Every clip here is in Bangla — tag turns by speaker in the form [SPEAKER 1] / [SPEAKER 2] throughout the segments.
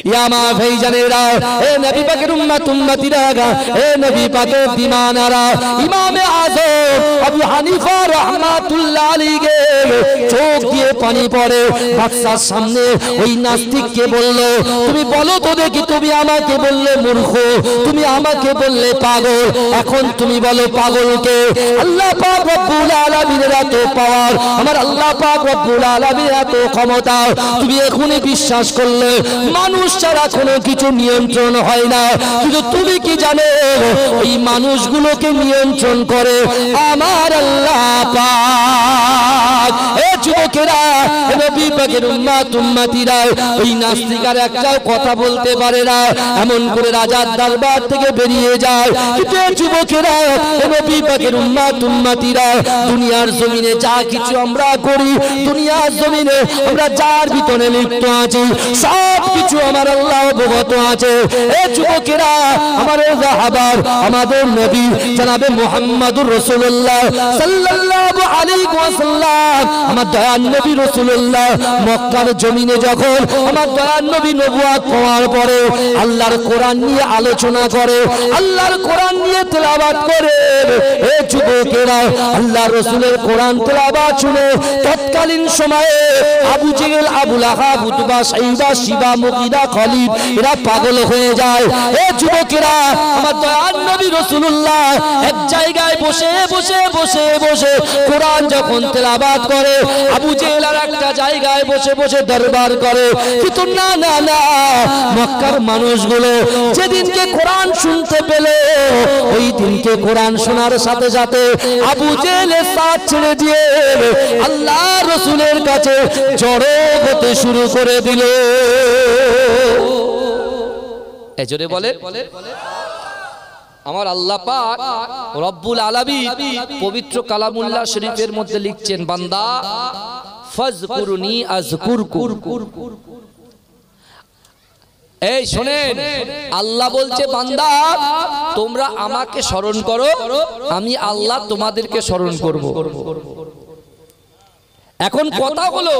[SPEAKER 1] ইয়া মা ভাইজানেরা, এ নবী পাকের উম্মত উম্মতিরা, এ নবী পাকের দিমানারা, ইমামে আযম আবু হানিফা রাহমাতুল্লাহ আলাইহি চোখ দিয়ে পানি পড়ে। বাদশার সামনে ওই নাস্তিককে বলল, তুমি বলো তো দেখি, তুমি আমাকে বললে মূর্খ, তুমি আমাকে বললে পাগল, এখন তুমি বলো পাগলকে? আল্লাহ পাক রব্বুল আলামিনের এত পাওয়ার, আমার আল্লাহ পাক রব্বুল আলামিনের এত ক্ষমতা, তুমি এখনই বিশ্বাস করলে মানুষ ছাড়া কোনো কিছু নিয়ন্ত্রণ হয় না। কিন্তু তুমি কি জানো, এই মানুষগুলোকে নিয়ন্ত্রণ করে আমার আল্লাহ পাক। এ যুবকেরা, নবী পাকের উম্মত উম্মতিরা, ওই নাস্তিকার একটাও কথা বলতে পারে না, এমন করে রাজার দরবার থেকে বেরিয়ে যায়। কিন্তু যুবকেরা, নবী পাকের উম্মত উম্মতিরা, দুনিয়ার জমিনে যা কিছু আমরা করি, দুনিয়ার জমিনে আমরা যার ভিতরে লিপ্ত আছি, সব কিছু আমার আল্লাহ অবগত আছে। এ যুবকেরা, আমার রাহাবার, আমাদের নবী জনাবে মুহাম্মদুর রাসূলুল্লাহ সাল্লাল্লাহু আলাইহি ওয়াসাল্লাম, আমার দয়ার নবী রাসূলুল্লাহ মক্কার জমিনে যখন আমার দয়ার নবী নবুয়ত পাওয়ার পরে আল্লাহর কোরআন নিয়ে আলোচনা করে, আল্লাহর কোরআন নিয়ে তেলাওয়াত করে, এ যুবকেরা, আল্লাহর রাসূলের কোরআন তেলাওয়াত শুনে তৎকালীন সময়ে আবু জেহেল, আবু লাহাব, উতবা, সাইবা, শিবা, মুগীরা, খালিদ এরা পাগল হয়ে যায়। এ যুবকেরা, আমার দয়ার নবী রাসূলুল্লাহ এক জায়গায় বসে বসে বসে বসে কোরআন যখন তেলাওয়াত করে, আবু জেহেল আর একটা জায়গায় বসে বসে দরবার করে। কিন্তু না না না, মক্কার মানুষগুলো যেদিনকে কোরআন শুনতে পেলে, ওই দিনকে কোরআন শোনার সাথে সাথে আবু জেহেলের সাথ ছেড়ে দিয়ে আল্লাহ রাসূলের কাছে জড়ো হতে শুরু করে দিল। এজরে বলে আমার আল্লাহ পাক রব্বুল আলামিন পবিত্র কালামুল্লাহ শরীফের মধ্যে লিখছেন, বান্দা ফাজকুরনি আযকুরকুম। এই শোনেন, আল্লাহ বলছে, বান্দা তোমরা আমাকে স্মরণ করো, আমি আল্লাহ তোমাদেরকে স্মরণ করব। এখন কথা হলো,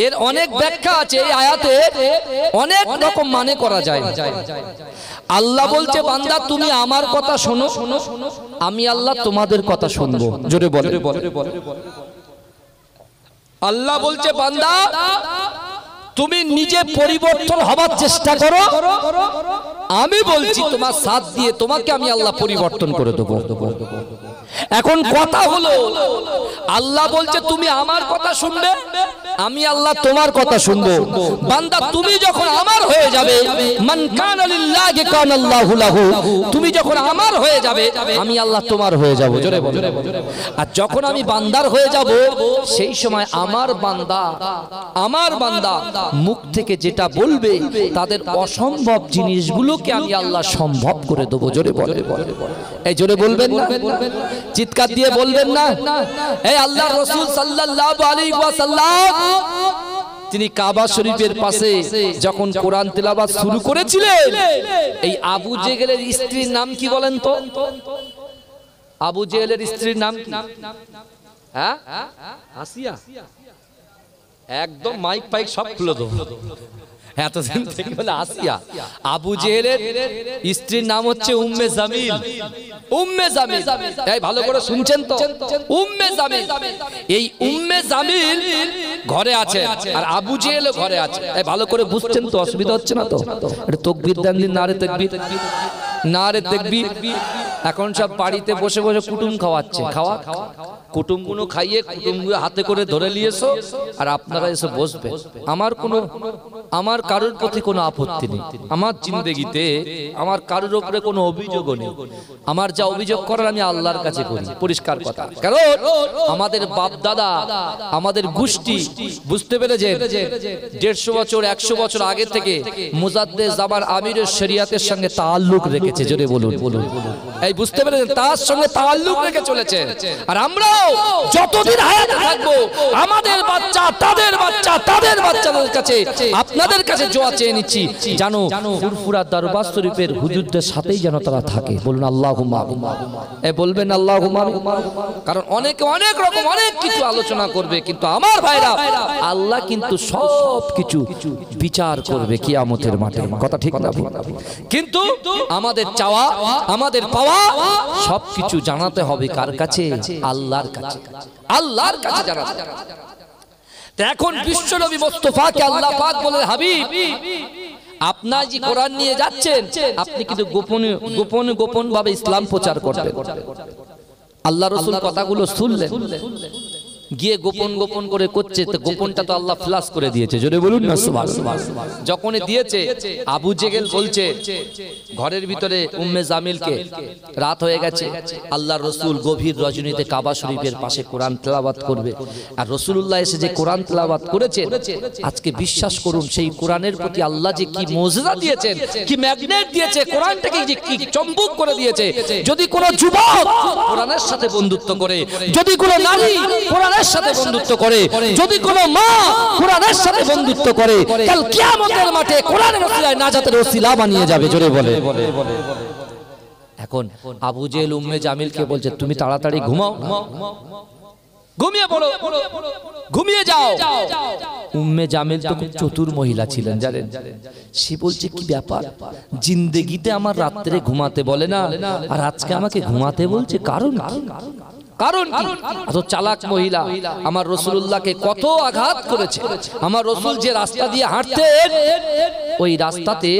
[SPEAKER 1] এর অনেক ব্যাখ্যা আছে, এই আয়াতে অনেক রকম মানে করা যায়। আল্লাহ বলছে, বান্দা তুমি আমার কথা শোনো, আমি আল্লাহ তোমাদের কথা শুনবো। জোরে বলে। আল্লাহ বলছে, বান্দা তুমি নিজে পরিবর্তন হবার চেষ্টা করো, আমি বলছি তোমার সাথ দিয়ে তোমাকে আমি আল্লাহ পরিবর্তন করে দেবো। এখন কথা হলো, আল্লাহ বলছে তুমি আমার কথা শুনবে, আমি আল্লাহ তোমার কথা শুনবো। বান্দা তুমি যখন আমার হয়ে যাবে, মান কানা লিল্লাহি কানাল্লাহু লাহু, তুমি যখন আমার হয়ে যাবে, আমি আল্লাহ তোমার হয়ে যাব। জোরে বলো। আর যখন আমি বান্দার হয়ে যাব, সেই সময় আমার বান্দা মুখ থেকে যেটা বলবে, তাদের অসম্ভব জিনিসগুলোকে আমি আল্লাহ সম্ভব করে দেবো। জোরে বলে। এই জোরে বলবেন না, চিৎকার দিয়ে বলবেন না। এই আল্লাহ রাসূল সাল্লাল্লাহু আলাইহি ওয়াসাল্লাম তিনি কাবা শরীফের পাশে যখন কোরআন তেলাওয়াত শুরু করেছিলেন, এই আবু জেহেলের স্ত্রীর নাম কি বলেন তো? আবু জেহেলের স্ত্রীর নাম কি? হ্যাঁ, আসিয়া। একদম মাইক পাইক সব খুলে দেবো, এতদিন থেকে বলে আসিয়া। আবু জেহেলের স্ত্রীর নাম হচ্ছে উম্মে জামিল। উম্মে জামিল, এই ভালো করে শুনছেন তো? উম্মে জামিল। এই উম্মে জামিল ঘরে আছে আর আবু জেহেল ঘরে আছে। এই ভালো করে বুঝছেন তো? অসুবিধা হচ্ছে না তো? এটা তাকবীর দেন দিন, নারে তাকবীর, নারে তাকবীর। এখন সব বাড়িতে বসে বসে কুটুম খাওয়াচ্ছে। খাওয়া কুটুমগুলো খাইয়ে কুটুমগুলো হাতে করে ধরে নিয়েছো, আর আপনারা এসে বসবে। আমার কারোর প্রতি কোনো আপত্তি নেই। আমার জিন্দেগিতে আমার কারোর উপরে কোনো অভিযোগ নেই। আমার যা অভিযোগ করার আমি আল্লাহর কাছে করি, পরিষ্কার কথা। কারণ আমাদের বাপ দাদা, আমাদের গোষ্ঠী বুঝতে পেরেছে 150 বছর 100 বছর আগে থেকে মুজাদ্দেদ জামান আমিরের শরিয়াতের সঙ্গে তাআল্লুক রেখেছে। জোরে বলুন। এই বুঝতে পেরেছেন, তার সঙ্গে তাআল্লুক রেখে চলেছে। আর আমরাও যতদিন হায়াতে থাকবো আমাদের বাচ্চা, তাদের বাচ্চা, তাদের বাচ্চাদের কাছে, আপনাদের কাছে দোয়া চেয়ে নিচ্ছি, জানো ফুরফুরা দরবার শরীফের হুজুরদের সাথেই যেন তারা থাকে। বলুন আল্লাহুম্মা আমিন। বলবেন আল্লাহুম্মা আমিন। কারণ অনেকে অনেক রকম অনেক কিছু আলোচনা করবে, কিন্তু আমার ভাইরা আল্লাহ কিন্তু সব কিছু বিচার করবে কিয়ামতের মাঠে। কথা ঠিক না? কিন্তু আমাদের চাওয়া, আমাদের পাওয়া সবকিছু জানাতে হবে কার কাছে? আল্লাহর কাছে। আল্লাহর কাছে জানাতে। এখন বিশ্বনবী মুস্তাফাকে আল্লাহ পাক বলে, হাবিব আপনার যে কোরআন নিয়ে যাচ্ছেন, আপনি কিন্তু গোপন ভাবে ইসলাম প্রচার করবেন। আল্লাহ রাসূল কথাগুলো শুনলেন, গিয়ে গোপন করে করছে, তো গোপনটা তো আল্লাহ ফ্লাশ করে দিয়েছে। জোরে বলুন না সুবহানাল্লাহ। যখনই দিয়েছে, আবু জেহেল বলছে ঘরের ভিতরে উম্মে জামিলকে, রাত হয়ে গেছে, আল্লাহর রাসূল গভীর রজনীতে কাবা শরীফের পাশে কোরআন তেলাওয়াত করবে। আর রাসূলুল্লাহ এসে যে কোরআন তেলাওয়াত করেছেন, আজকে বিশ্বাস করুন সেই কোরআনের প্রতি আল্লাহ যে কি মুজিজা দিয়েছেন, কি ম্যাগনেট দিয়েছে, কোরআনটাকে যে কি চম্বুক করে দিয়েছে। যদি কোনো যুবক কোরআনের সাথে বন্ধুত্ব করে, যদি কোনো নারী কোরআনের সাথে বন্ধুত্ব করে, যদি কোনো মা কোরআনের সাথে বন্ধুত্ব করে, কাল কিয়ামতের মাঠে কোরআনের ওসিলায় নাজাতের ওসিলা বানিয়ে যাবে। জোরে বলে। এখন আবু জেহেল উম্মে জামিলকে বলছে, তুমি তাড়াতাড়ি ঘুমাও, ঘুমিয়ে পড়ো, ঘুমিয়ে যাও। উম্মে জামিল তো খুব চতুর মহিলা ছিলেন, জানেন। সে বলছে, কি ব্যাপার, জিন্দেগিতে আমার রাত্রে ঘুমাতে বলে না, আর আজকে আমাকে ঘুমাতে বলছে, কারণ কারণ কি? এত চালাক মহিলা আমার রাসূলুল্লাহকে কত আঘাত করেছে। আমার রাসূল যে রাস্তা দিয়ে হাঁটতেন, ওই রাস্তাতে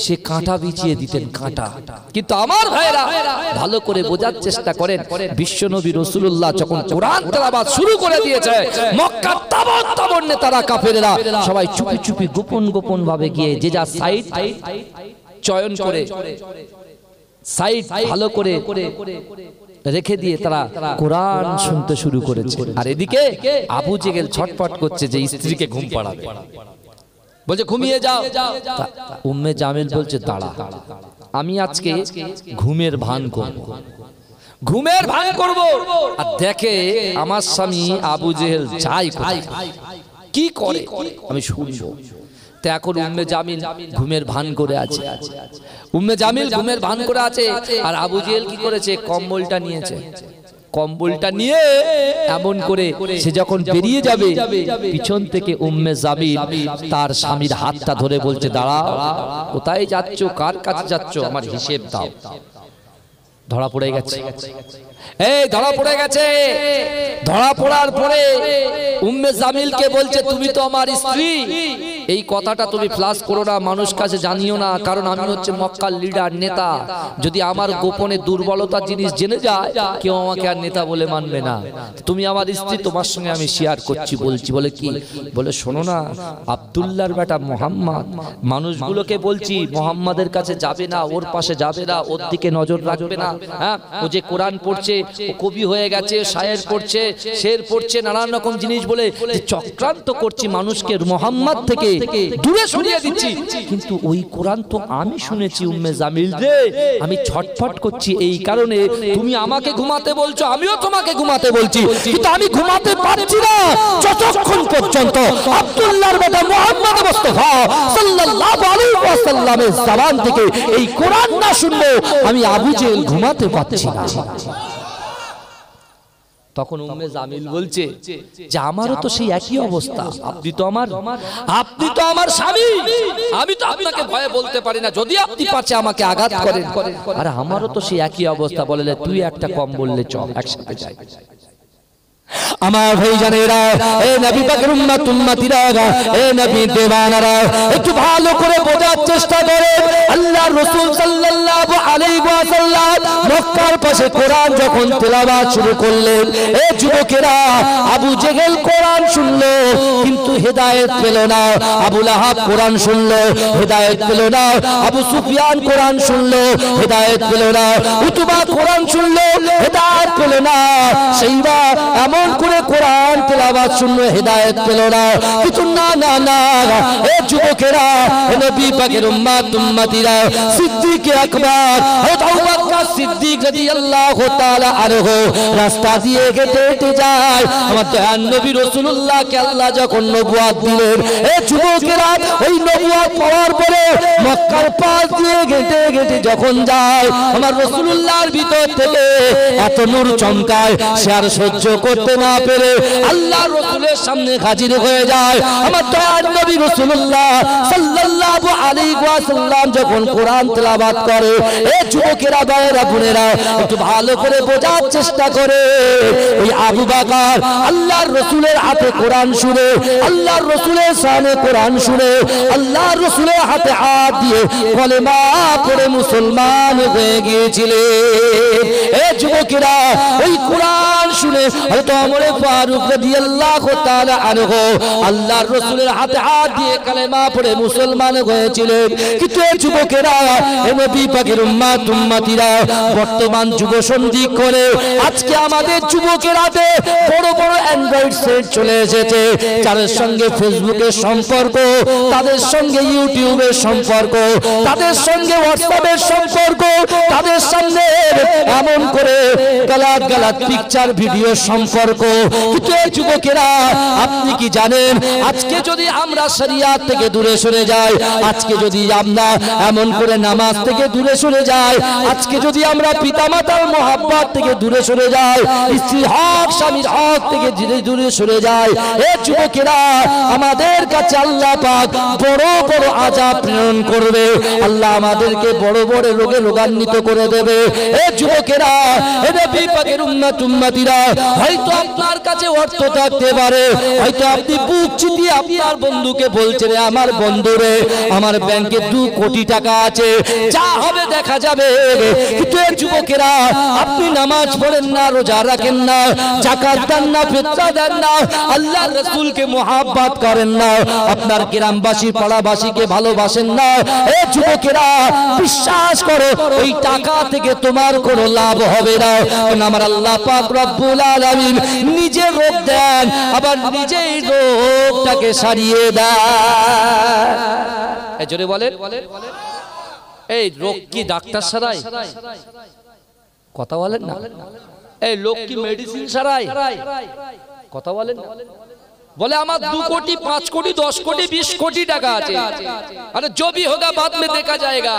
[SPEAKER 1] সে কাঁটা বিছিয়ে দিতেন, কাঁটা। কিন্তু আমার ভাইরা ভালো করে বোঝার চেষ্টা করেন, বিশ্বনবী রাসূলুল্লাহ যখন কোরআন তেলাওয়াত শুরু করে দিয়েছে, মক্কার তাবন নেতারা কাফেররা সবাই চুপি চুপি গোপন ভাবে গিয়ে যে যা সাইড চয়ন করে, সাইড ভালো করে রেখে দিয়ে তারা কোরআন শুনতে শুরু করেছে। আর এদিকে আবু জেহেল ছটফট করছে যে স্ত্রীকে ঘুম পাড়াবে, বলছে ঘুমিয়ে যাও। উম্মে জামিল বলছে, দাঁড়া, আমি আজকে ঘুমের ভান করব, ঘুমের ভান করব। আর দেখে আমার স্বামী আবু জেহেল যাই কি করে আমি শুনবো। তো এখন উম্মে জামিল ঘুমের ভান করে আছে, উম্মে জামিল ঘুমের ভান করে আছে। আর আবু জেহেল কি করেছে, কম্বলটা নিয়েছে, কম্বলটা নিয়ে এমন করে সে যখন বেরিয়ে যাবে, পিছন থেকে উম্মে জামিল তার স্বামীর হাতটা ধরে বলছে, দাঁড়াও, কোথায় যাচ্ছ, কার কাছে যাচ্ছ, আমার হিসেব দাও। ধরা পড়ে গেছে, এই ধরা পড়ে গেছে। ধরা পড়ার পরে উম্মে জামিলকে বলছে, তুমি তো আমার স্ত্রী, এই কথাটা তুমি ফ্লাশ করো না, মানুষ কাছে জানিও না, কারণ আমি হচ্ছে মক্কার লিডার, নেতা। যদি আমার গোপনে দুর্বলতার জিনিস জেনে যায়, কেউ আমাকে আর নেতা বলে মানবে না। তুমি আমার স্ত্রী, তোমার সঙ্গে আমি শেয়ার করছি, বলছি। বলে কি? বলে শোনো না, আব্দুল্লাহর বেটা মুহাম্মদ, মানুষগুলোকে বলছি মুহাম্মাদের কাছে যাবে না, ওর পাশে যাবে না, ওর দিকে নজর রাখবে না। হ্যাঁ, ও যে কোরআন পড়ছে, ও কবি হয়ে গেছে, শায়ের পড়ছে, শের পড়ছে, নানান রকম জিনিস বলে চক্রান্ত করছি, মানুষকে মুহাম্মদ থেকে দূরে সরিয়ে দিচ্ছি। কিন্তু ওই কোরআন তো আমি শুনেছি উম্মে জামিল রে, আমি ছটফট করছি এই কারণে। তুমি আমাকে ঘুমাতে বলছো, আমিও তোমাকে ঘুমাতে বলছি, কিন্তু আমি ঘুমাতে পারছি না যতক্ষণ পর্যন্ত আব্দুল্লাহর বেটা মুহাম্মদ মুস্তাফা সাল্লাল্লাহু আলাইহি ওয়াসাল্লামের জবান থেকে এই কোরআন না শুনবো, আমি আবু জেহেল ঘুমাতে পারছি না। তখন উম্মে জামিল বলছে যে আমারও তো সেই একই অবস্থা, আপনি তো আমার স্বামী, আমি তো আপনাকে ভয়ে বলতে পারি না, যদি আপনি পাচ্ছে আমাকে আঘাত করেন। আর আমারও তো সেই একই অবস্থা। বলে তুই একটা কম বললে চল, একসাথে যাই। আমার ভাইজানেরা, এ নবী পাকের উম্মত উম্মতিরা, এ নবী দেওয়ানারা, একটু ভালো করে বোঝার চেষ্টা করেন। আল্লাহর রাসূল সাল্লাল্লাহু আলাইহি ওয়াসাল্লাম মক্কার পাশে কোরআন যখন তেলাওয়াত শুরু করলেন, এ যুবকেরা, আবু জেহেল কোরআন শুনলো কিন্তু হেদায়েত পেল না, আবু লাহাব কোরআন শুনলো হেদায়েত পেল না, আবু সুফিয়ান কোরআন শুনলো হেদায়েত পেল না, উতবা কোরআন শুনলো হেদায়েত পেল না। সেইবা এমন করে কোরআন তেলাওয়াত শুনলো, হেদায়েত পেল না। কিন্তু না, এ যুবকেরা, নবী পাকের উম্মত উম্মতিরা, সিদ্দিক আকবর হযরত আবু বকর সিদ্দিক সিদ্দিক রাদিয়াল্লাহু তাআলা আনহু রাস্তা দিয়ে হেঁটে হেঁটে যায়। আমার দয়ার নবী রাসূলুল্লাহকে আল্লাহ যখন নবুয়ত দিলেন, এই যুবকেরা ওই নবুয়ত পাওয়ার পরে মক্কার পাশ দিয়ে হেঁটে হেঁটে যখন যায়, আমার রাসূলুল্লাহর ভিতর থেকে এত নূর চমকায়, সে আর সহ্য করতে না পেরে আল্লাহর রাসূলের সামনে হাজির হয়ে যায়। আমার দয়ার নবী রাসূলুল্লাহ সাল্লাল্লাহু আলাইহি ওয়াসাল্লাম যখন কোরআন তেলাওয়াত করে, এই যুবকেরা ভাইয়েরা বোনেরা একটু ভালো করে বোঝার চেষ্টা করে। ওই আবু বকর আল্লাহর রাসূলের হাতে কোরআন শুনে, আল্লাহর রাসূলের সামনে কোরআন শুনে, আল্লাহর রাসূলের হাতে হাত দিয়ে কলেমা পড়ে মুসলমান হয়ে গিয়েছিলেন। এই যুবকেরা ওই কোরআন শুনে হযরত ওমর ফারুক রাদিয়াল্লাহু তাআলা আনহু আল্লাহর রাসূলের হাতে হাত দিয়ে কলেমা পড়ে মুসলমান হয়েছিলেন। কিন্তু এই যুবকেরা, এই নবী পাকের উম্মতিরা বর্তমান যুব সন্ধি করে আজকে আমাদের যুবকের হাতে বড় বড় অ্যান্ড্রয়েড সেট চলে এসেছে, যাদের সঙ্গে ফেসবুকের সম্পর্ক, তাদের সঙ্গে ইউটিউবের সম্পর্ক, তাদের সঙ্গে হোয়াটসঅ্যাপের সম্পর্ক, তাদের সামনে এমন করে গালাত গালাত পিকচার ভিডিও সম্পর্ক। কিন্তু এই যুবকেরা, আপনি কি জানেন আজকে যদি আমরা শরিয়াত থেকে দূরে সরে যাই, আজকে যদি আমরা এমন করে নামাজ থেকে দূরে সরে যাই, আজকে যদি আমরা পিতামাতার মহব্বত থেকে দূরে সরে যাই, স্ত্রী হক স্বামীর হক থেকে দূরে সরে যাই, এই যুবকেরা আমাদের কাছে আল্লাহ পাক বড় বড় আযাব প্রেরণ করবে। আল্লাহ আমাদেরকে বড় বড় রোগে রোগান্বিত করে দেবে। এই যুবকেরা, এই নবী পাকের উম্মতিরা, হয়তো আপনার কাছে অর্থ থাকতে পারে, হয়তো আপনি বুক চিতিয়ে আপনার বন্ধুকে বলছেন, আমার বন্ধুরে আমার ব্যাংকে 2 কোটি টাকা আছে, যা হবে দেখা যাবে। কিন্তু এই যুবকেরা, আপনি নামাজ পড়েন না, রোজা রাখেন না, যাকাত দেন না, ফিতরা দেন না, আল্লাহর রাসূলকে মুহাব্বত করেন না, আপনার গ্রামবাসী পাড়াবাসীকে ভালোবাসেন না। এই যুবকেরা, বিশ্বাস করো ওই টাকা থেকে তোমার কোনো লাভ হবে না। কারণ আমার আল্লাহ পাক রব্বুল আলামিন নিজে রোগ দেন, আবার নিজেই রোগটাকে সারিয়ে দেন। এই জোরে বলেন, এই রোগ কি ডাক্তার সারায়? কথা বলেন না। এই লোক কি মেডিসিন সারায়? কথা বলেন না। बोले हमारा 2 कोटी 5 कोटी 10 कोटी 20 कोटी टाका আছে अरे जो भी होगा बाद में देखा जाएगा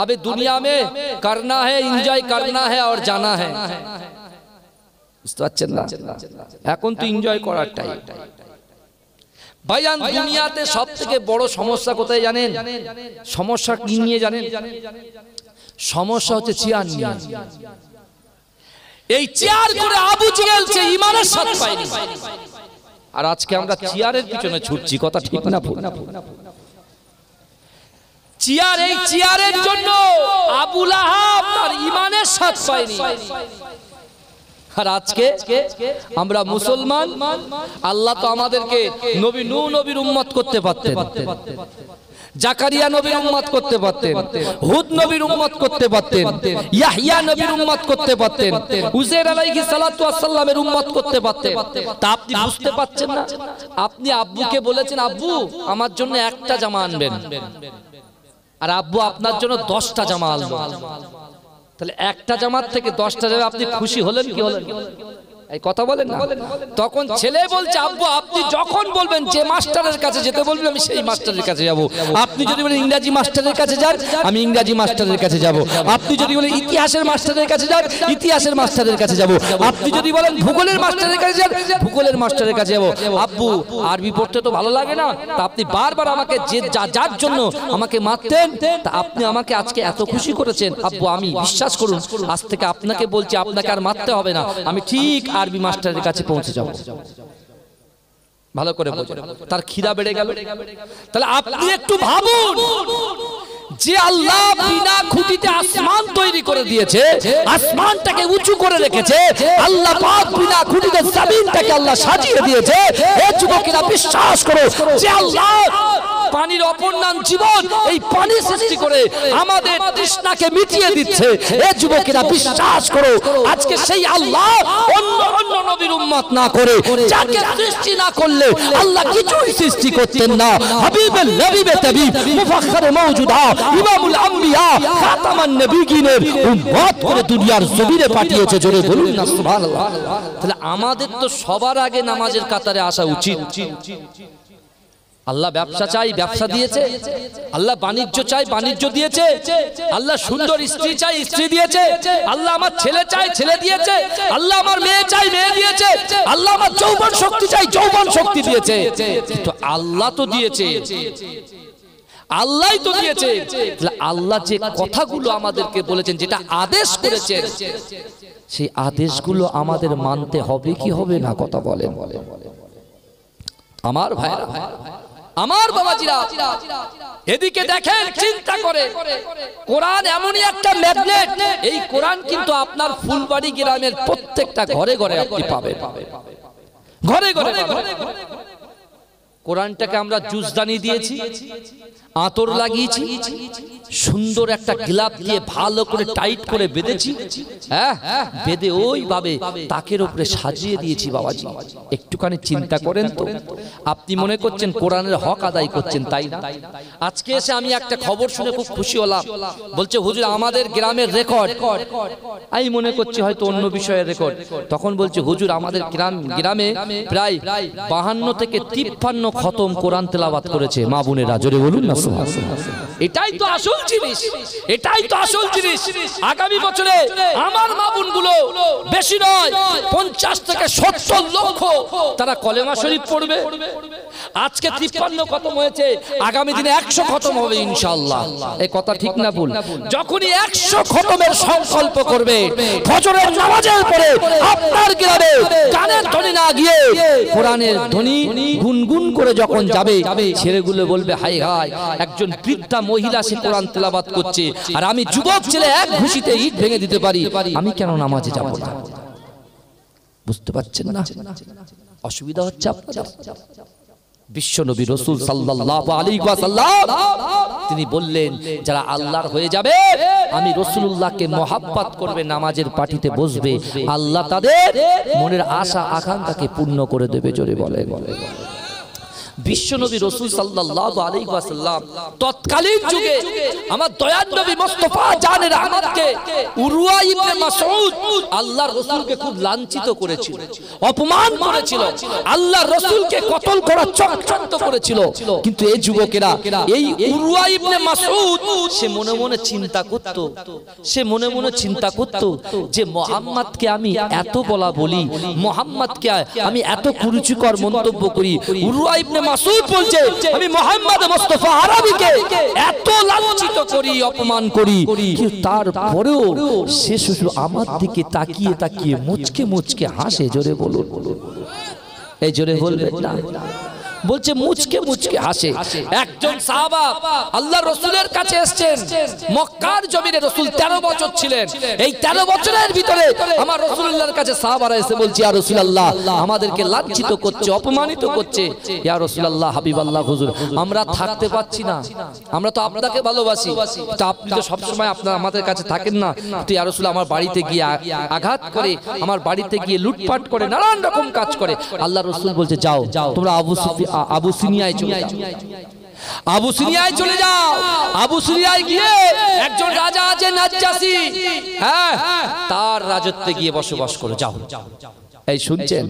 [SPEAKER 1] अभी दुनिया में करना है एंजॉय करना है और जाना है বুঝতে পারছেন না এখন তো এনজয় করার টাইম ভাইজান দুনিয়াতে সবথেকে বড় সমস্যা কোথায় জানেন সমস্যা কি নিয়ে জানেন সমস্যা হচ্ছে চেয়ার নিয়ে এই চেয়ার করে আবু জেহেল যে ঈমানের স্বাদ পায়নি আর আজকে আমরা চেয়ারের পিছনে ছুটছি কথা ঠিক না ভুল চেয়ার এই চেয়ারের জন্য আবু লাহাব তার ঈমানের স্বাদ পায়নি আর আজকে আমরা মুসলমান আল্লাহ তো আমাদেরকে নবী নূহ নবীর উম্মত করতে পারতেন জাকারিয়া নবীর উম্মত করতে পারতেন হুদ নবীর উম্মত করতে পারতেন ইয়াহইয়া নবীর উম্মত করতে পারতেন উযাইর আলাইহিস সালাতু ওয়াস সালামের উম্মত করতে পারতেন তা আপনি বুঝতে পারছেন না আপনি আব্বুকে বলেছেন আব্বু আমার জন্য একটা জামা আনবেন আর আব্বু আপনার জন্য 10টা জামা আনলো তাহলে একটা জামাত থেকে 10টা জামা আপনি খুশি হলেন কি হলেন এই কথা বলেন না তখন ছেলে বলছে আব্বু আপনি যখন বলবেন যে মাস্টারের কাছে যেতে বলবেন আমি সেই মাস্টারের কাছে যাব আপনি যদি বলেন ইংরেজি মাস্টারের কাছে যান আমি ইংরেজি মাস্টারের কাছে যাব আপনি যদি বলেন ইতিহাসের মাস্টারের কাছে যান ইতিহাসের মাস্টারের কাছে যাব আপনি যদি বলেন ভূগোলের মাস্টারের কাছে যান ভূগোলের মাস্টারের কাছে যাব আব্বু আরবি পড়তে তো ভালো লাগে না তা আপনি বারবার আমাকে যে যার জন্য আমাকে মারতেন তা আপনি আমাকে আজকে এত খুশি করেছেন আব্বু আমি বিশ্বাস করুন আজ থেকে আপনাকে বলছি আপনাকে আর মারতে হবে না আমি ঠিক আরবি মাস্টারের কাছে পৌঁছে যাব ভালো করে বুঝুন তার খিদা বেড়ে গেল তাহলে আপনি একটু ভাবুন যে আল্লাহ বিনা খুঁটিতে আসমান তৈরি করে দিয়েছে আসমানটাকে উঁচু করে রেখেছে আল্লাহ পাক বিনা খুঁটিতে জমিনটাকে আল্লাহ সাজিয়ে দিয়েছে এই যুবকেরা বিশ্বাস করো যে আল্লাহ পানির অপর নাম জীবন, এই পানি সৃষ্টি করে আমাদের তৃষ্ণাকে মিটিয়ে দিচ্ছে। এ যুবকেরা বিশ্বাস করো, আজকে সেই আল্লাহ অন্য অন্য নবীর উম্মত না করে যাকে সৃষ্টি না করলে আল্লাহ কিছুই সৃষ্টি করতেন না। হাবিবুল নবীবে তাবিব মুফাখখারে মওজুদা ইমামুল আম্বিয়া খাতামান নবিয়িনের উম্মত করে দুনিয়ার জমিনে পাঠিয়েছে। জোরে বলুন না সুবহানাল্লাহ। তাহলে আমাদের তো সবার আগে নামাজের কাতারে আসা উচিত। আল্লাহ ব্যবসা চাই, ব্যবসা দিয়েছে। আল্লাহ বাণিজ্য চাই, বাণিজ্য দিয়েছে। আল্লাহ সুন্দর স্ত্রী চাই, স্ত্রী দিয়েছে। আল্লাহ আমার ছেলে চাই, ছেলে দিয়েছে। আল্লাহ আমার মেয়ে চাই, মেয়ে দিয়েছে। আল্লাহ আমার যৌবন শক্তি চাই, যৌবন শক্তি দিয়েছে। তো আল্লাহ তো দিয়েছে, আল্লাহই তো দিয়েছে। আল্লাহ যে কথাগুলো আমাদেরকে বলেছেন, যেটা আদেশ করেছেন, সেই আদেশগুলো আমাদের মানতে হবে কি হবে না? কথা বলেন আমার ভাইরা, আমার বাবাজিরা। এদিকে দেখেন, চিন্তা করে, কোরআন এমনই একটা ম্যাগনেট। এই কোরআন কিন্তু আপনার ফুলবাড়ি গ্রামের প্রত্যেকটা ঘরে ঘরে আপনি পাবেন, ঘরে ঘরে। কোরআনটাকে আমরা জুজদানি দিয়েছি, আতর লাগিয়েছি, সুন্দর একটা গ্লাভ দিয়ে ভালো করে টাইট করে বেঁধেছি, হ্যাঁ, বেঁধে ওইভাবে তাকের উপরে সাজিয়ে দিয়েছি। বাবাজি একটুখানি চিন্তা করেন তো, আপনি মনে করছেন কোরআনের হক আদায় করছেন, তাই না? আজকে এসে আমি একটা খবর শুনে খুব খুশি হলাম। বলছে হুজুর আমাদের গ্রামের রেকর্ড। আমি মনে করছি হয়তো অন্য বিষয়ের রেকর্ড। তখন বলছে হুজুর আমাদের গ্রামে প্রায় 52 থেকে 53 খতম কোরআন তেলাওয়াত করেছে মা বোনেরা। জোরে বলুন না সুবহানাল্লাহ। এটাই তো আসল জিনিস, এটাই তো আসল জিনিস। আগামী বছরে আমার মা বোনগুলো বেশি নয় 50 থেকে 70 লক্ষ তারা কলেমা শরীফ পড়বে। আজকে 53 খতম হয়েছে, আগামী দিনে 100 খতম হবে ইনশাআল্লাহ। এই কথা ঠিক না ভুল? যখনই 100 খতমের সংকল্প করবে, ফজরের নামাজের পরে আপনার গ্রামে গানের ধ্বনি না গিয়ে কোরআনের ধ্বনি গুনগুন করে যখন যাবে, ছেলেগুলো বলবে হাই হাই, একজন বৃদ্ধা মহিলা সে কোরআন তেলাওয়াত করছে, আর আমি যুবক ছেলে এক ঘুষিতে ইট ভেঙে দিতে পারি, আমি কেন নামাজে যাব না? বুঝতে পারছেন না? অসুবিধা হচ্ছে আপনাদের। বিশ্বনবী রাসূল সাল্লাল্লাহু আলাইহি ওয়াসাল্লাম তিনি বললেন, যারা আল্লাহর হয়ে যাবে, আমি রাসূলুল্লাহকে মহব্বত করবে, নামাজের পাটিতে বসবে, আল্লাহ তাদের মনের আশা আকাঙ্ক্ষাকে পূর্ণ করে দেবে। জোরে বলে বিশ্বনবী রাসূল সাল্লাল্লাহু আলাইহি ওয়াসাল্লাম তৎকালীন যুগে আমার দয়ার নবী মুস্তাফা জানে রহমতকে উরওয়া ইবনে মাসউদ আল্লাহর রাসূলকে খুব লাঞ্ছিত করেছিল, অপমান করেছিল, আল্লাহর রাসূলকে কতল করার চক্রান্ত করেছিল। কিন্তু এই যুবকেরা, এই উরওয়া ইবনে মাসউদ সে মনে মনে চিন্তা করত, সে মনে মনে চিন্তা করত যে মুহাম্মদকে আমি এত বলা বলি, মুহাম্মদকে আমি এত কুরুচিকর মন্তব্য করি। উরওয়া ইবনে মাসউদ বলছে আমি মুহাম্মদ মুস্তাফা আরবিকে এত লাঞ্ছিত করি, অপমান করি, কিন্তু তারপরেও সে শুধু আমার দিকে তাকিয়ে তাকিয়ে মুচকে মুচকে হাসে। জোরে বলুন, এই জোরে বলবেন না? বলছে মুচকে মুচকে হাসে। একজন সাহাবা আল্লাহর রাসূলের কাছে এসেছেন, মক্কার জমিনে রাসূল 13 বছর ছিলেন। এই 13 বছরের ভিতরে আমার রাসূলুল্লাহর কাছে সাহাবারা এসে বলছে, ইয়া রাসূলুল্লাহ আমাদেরকে লাঞ্ছিত করছে, অপমানিত করছে। ইয়া রাসূলুল্লাহ, হাবিবাল্লাহ হুজুর, আমরা থাকতে পাচ্ছি না, আমরা তো আপনাকে ভালোবাসি, তো আপনি তো সব সময় আপনারা আমাদের কাছে থাকেন না। তো ইয়া রাসূল আমার বাড়িতে গিয়ে আঘাত করে, আমার বাড়িতে গিয়ে লুটপাট করে, নানান রকম কাজ করে। আল্লাহর রাসূল বলছে যাও তোমরা আবু সিনিয়ায় চলে যাও, আবু সিনিয়ায় চলে যাও। আবু সিনিয়ায় গিয়ে একজন রাজা আছে নাজ্জাসী, হ্যাঁ, তার রাজত্বে গিয়ে বসবাস করো, যাও। এই শুনছেন,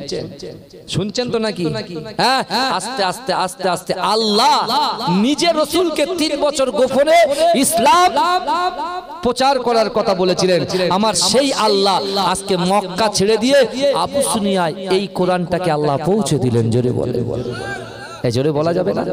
[SPEAKER 1] শুনছেন তো নাকি? হ্যাঁ, আস্তে আস্তে আস্তে আস্তে আল্লাহ নিজে রাসূলকে 3 বছর গোপনে ইসলাম প্রচার করার কথা বলেছিলেন। আমার সেই আল্লাহ আজকে মক্কা ছেড়ে দিয়ে আবু সিনিয়ায় এই কোরআনটাকে আল্লাহ পৌঁছে দিলেন। জোরে বলে, এই জোরে বলা যাবে না?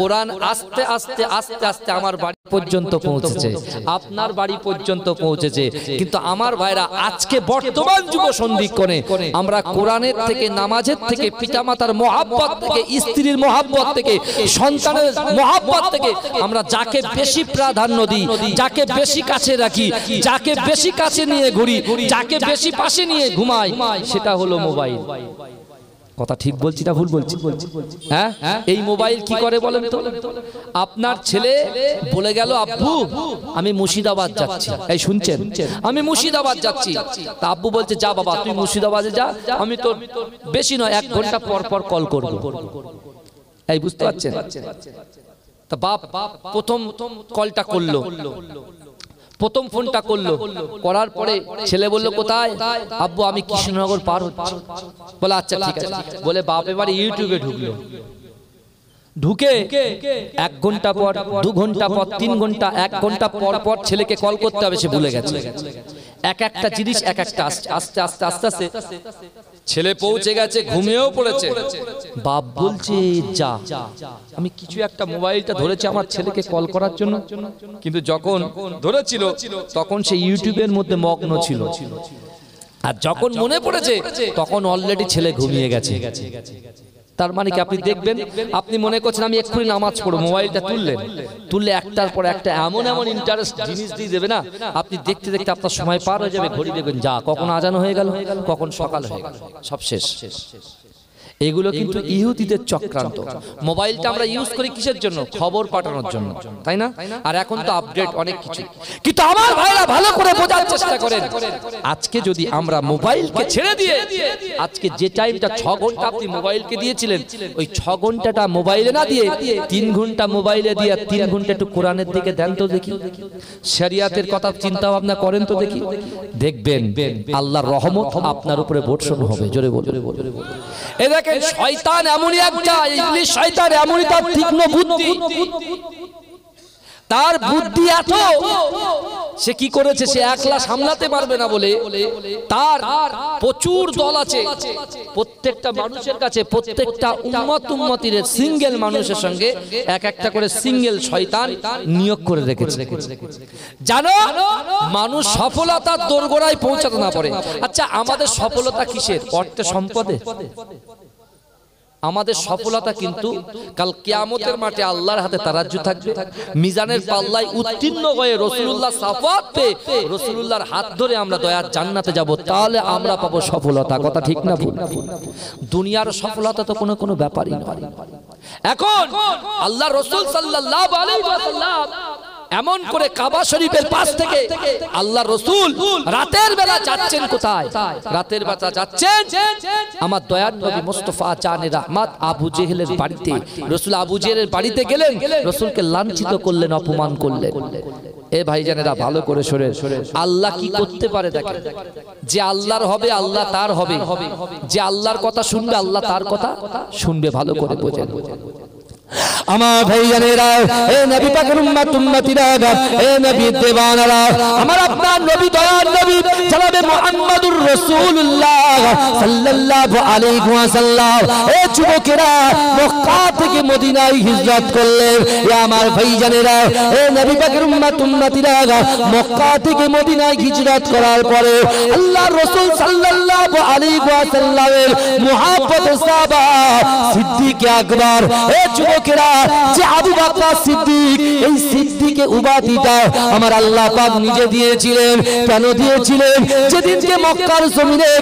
[SPEAKER 1] কোরআন আস্তে আস্তে আস্তে আস্তে আমার বাড়ি পর্যন্ত পৌঁছেছে, আপনার বাড়ি পর্যন্ত পৌঁছেছে। কিন্তু আমার ভাইরা, আজকে বর্তমান যুব সন্ধিক্ষণে আমরা কোরআনের থেকে, নামাজের থেকে, পিতামাতার মহব্বত থেকে, স্ত্রীর মহব্বত থেকে, সন্তানের মহব্বত থেকে আমরা যাকে বেশি প্রাধান্য দিই, যাকে বেশি কাছে রাখি, যাকে বেশি কাছে নিয়ে ঘুরি, যাকে বেশি পাশে নিয়ে ঘুমাই, সেটা হলো মোবাইল। কথা ঠিক বলছি না ভুল বলছি? হ্যাঁ, এই মোবাইল কি করে বলেন তো? আপনার ছেলে বলে গেল আব্বু আমি মুর্শিদাবাদ যাচ্ছি, এই শুনছেন, আমি মুর্শিদাবাদ যাচ্ছি। তা আব্বু বলছে যা বাবা তুই মুর্শিদাবাদে যা, আমি তো বেশি নয় 1 ঘন্টা পর পর কল করব। এই বুঝতে পারছেন? তা বাপ প্রথম কলটা করলো, প্রথম ফোনটা করলো, করার পরে ছেলে বলল কোথায়? আব্বু আমি কৃষ্ণনগর পার হচ্ছি। বলে আচ্ছা ঠিক আছে। বলে বাপ এবারে ইউটিউবে ঢুকলো, ঢুকে 1 ঘন্টা পর 2 ঘন্টা পর 3 ঘন্টা 1 ঘন্টা পর পর ছেলেকে কল করতে হবে, সে ভুলে গেছে। এক একটা জিনিস এক একটা আস্তে আস্তে আস্তে আস্তে ছেলে পৌঁছে গেছে, ঘুমিয়েও পড়েছে। বাপ বলছে যা আমি কিছু একটা মোবাইলটা ধরেছি আমার ছেলেকে কল করার জন্য, কিন্তু যখন ধরেছিল তখন সে ইউটিউবের মধ্যে মগ্ন ছিল, আর যখন মনে পড়েছে তখন অলরেডি ছেলে ঘুমিয়ে গেছে। তার মানে কি আপনি দেখবেন, আপনি মনে করছেন আমি এক্ষুনি নামাজ পড়ব, মোবাইলটা তুললে একটার পর একটা এমন এমন ইন্টারেস্ট জিনিস দিয়ে দেবে না, আপনি দেখতে দেখতে আপনার সময় পার হয়ে যাবে। ঘড়ি দেখবেন যা কখন আজান হয়ে গেল, কখন সকাল হয়ে গেল, সব শেষ। এগুলো কিন্তু ইহুদিদের চক্রান্ত। মোবাইলটা আমরা ইউজ করি কিসের জন্য? খবর পাঠানোর জন্য, তাই না? আর এখন তো আপডেট অনেক কিছু। কিন্তু আমার ভাইরা ভালো করে বোঝার চেষ্টা করেন, আজকে যদি আমরা মোবাইলকে ছেড়ে দিয়ে, আজকে যে টাইমটা 6 ঘন্টা আপনি মোবাইলকে দিয়েছিলেন, ওই 6 ঘন্টাটা মোবাইলে না দিয়ে 3 ঘন্টা মোবাইলে দিয়ে 3 ঘন্টা একটু কোরআনের দিকে দেন তো দেখি, শরিয়াতের কথা চিন্তা ভাবনা করেন তো দেখি, দেখবেন আল্লাহর রহমত আপনার উপরে বর্ষণ হবে। জোরে বলুন। এই দেখেন শয়তান এমনই একটা, ইবলিস শয়তান এমনই, তার তীক্ষ্ণ বুদ্ধি, তার বুদ্ধি এত, সে কি করেছে, সে একলা সামলাতে পারবে না বলে তার প্রচুর দল আছে। প্রত্যেকটা মানুষের কাছে, প্রত্যেকটা উম্মতির সিঙ্গেল মানুষের সঙ্গে এক একটা করে সিঙ্গেল শয়তান নিয়োগ করে রেখেছে, জানো মানুষ সফলতার দোরগোড়ায় পৌঁছাতে না পারে। আচ্ছা আমাদের সফলতা কিসের? অর্থে সম্পদে? আমাদের সফলতা কিন্তু কাল কিয়ামতের মাঠে আল্লাহর হাতে তারাজ্জু থাকবে, মিজানের পাল্লায় উত্তীর্ণ হয়ে রাসূলুল্লাহ সাফাত পেয়ে রাসূলুল্লাহর হাত ধরে আমরা দয়ার জান্নাতে যাব, তাহলে আমরা পাবো সফলতা। কথা ঠিক না ভুল? দুনিয়ার সফলতা তো কোনো ব্যাপারই নয়। এখন আল্লাহর রাসূল সাল্লাল্লাহু আলাইহি ওয়াসাল্লাম এমন করে কাবা শরীফের পাশ থেকে আল্লাহর রাসূল রাতের বেলা যাচ্ছেন কোথায়? রাতের বেলা যাচ্ছেন আমার দয়ার নবী মুস্তাফা জানে রহমত আবু জেহেলের বাড়িতে। রাসূল আবু জেহেলের বাড়িতে গেলেন, রাসূলকে লাঞ্ছিত করলেন, অপমান করলেন। এ ভাইজানেরা ভালো করে শোনেন, আল্লাহ কি করতে পারে দেখেন। যে আল্লাহর হবে আল্লাহ তার হবে, যে আল্লাহর কথা শুনবে আল্লাহ তার কথা শুনবে। ভালো করে বোঝেন আমার ভাইজানেরা, এ নবী পাকের উম্মতিরা, এ নবী দেওয়ানারা, আমার আপনার নবী দয়ার নবী জনাবে মুহাম্মদুর রাসূলুল্লাহ সাল্লাল্লাহু আলাইহি ওয়াসাল্লাম, এ যুবকেরা মক্কা থেকে মদিনায় হিজরত করলেন। এ আমার ভাইজানেরা, এ নবী পাকের উম্মতিরা, মক্কা থেকে মদিনায় হিজরত করার পরে আল্লাহর রাসূল সাল্লাল্লাহু আলাইহি ওয়াসাল্লামের মুহাব্বতের সাহাবা সিদ্দিক আকবর, এ যুবকেরা যে আবু বকর সিদ্দিক, এই সিদ্দিকের উপাধিটা আমার আল্লাহ পাক নিজে দিয়েছিলেন। কেন দিয়েছিলেন? যেদিনকে মক্কার জমিনে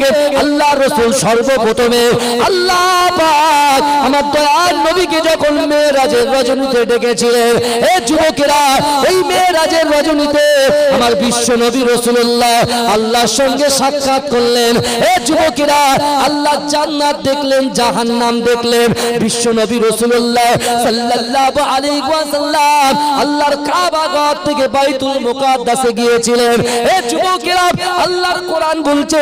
[SPEAKER 1] আল্লাহর রাসূল সর্বপ্রথমে আল্লাহ পাক আমার দয়ার নবীকে যখন মেরাজের রজনীতে ডেকেছিলেন, এই যুবকেরা এই মেরাজের রজনীতে আমার বিশ্ব নবী রাসূলুল্লাহ আল্লাহর সঙ্গে সাক্ষাৎ করলেন। এই যুবকেরা আল্লাহ জান্নাত দেখলেন, জাহান্নাম দেখলেন। বিশ্ব নবী রাসূলুল্লাহ সাল্লাল্লাহু আলাইহি ওয়াসাল্লাম আল্লাহর কাবা ঘর থেকে বাইতুল মুকাদ্দাসে গিয়েছিলেন। এই যুবকেরা আল্লাহর কোরআন বলছে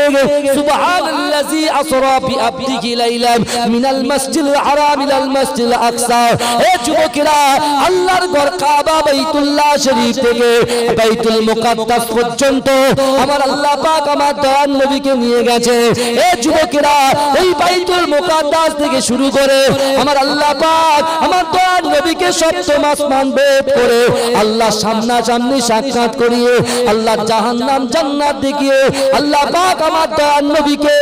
[SPEAKER 1] সুবহানাল্লাযী আসরা বিআবদিহি লাইলান মিনাল মাসজিদিল হারাম ইলাল মাসজিদিল আকসা। এই যুবকেরা আল্লাহর ঘর কাবা বাইতুল্লাহ শরীফ থেকে বাইতুল মুকাদ্দাস পর্যন্ত আমার আল্লাহ পাক আমার দয়ার নবীকে নিয়ে গেছে। এই যুবকেরা এই বাইতুল মুকাদ্দাস থেকে শুরু করে আমার আল্লাহ পাক আমার দয়ার নবীকে সপ্তম আসমান ভেদ করে আল্লাহ সামনাসামনি সাক্ষাৎ করিয়ে আল্লাহ জাহান্নাম জান্নাত দেখিয়ে আল্লাহ পাক আমার দয়ার নবীকে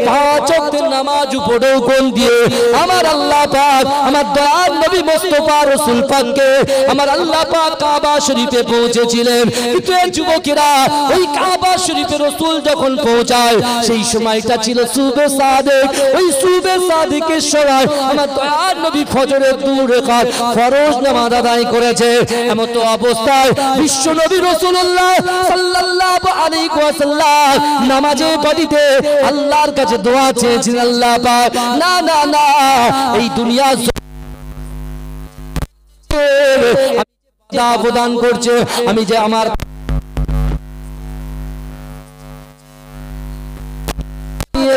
[SPEAKER 1] 5 ওয়াক্তের নামাজ পড়েও কোন দিয়ে আমার আল্লাহ পাক আমার দয়ার নবী মুস্তাফা রাসূল পাককে আমার আল্লাহ পাক কাবা শরীফে পৌঁছেছিলেন। কিন্তু এই যুবকেরা ওই কাবা শরীফে রাসূল যখন পৌঁছায় সেই সময়টা ছিল সুবে সাদেক। ওই সুবে সাদেকের সময় আমার দয়ার নবী ফজরের 2 রাকাত ফরজ নামাজ আদায় করেছে। এমন তো অবস্থায় বিশ্ব নবী রাসূলুল্লাহ সাল্লাল্লাহু আলাইহি ওয়াসাল্লাম নামাজে বাড়িতে আল্লাহর কাছে দোয়া চেয়েছেন, আল্লাহ পাক না না না এই দুনিয়া প্রদান করছে, আমি যে আমার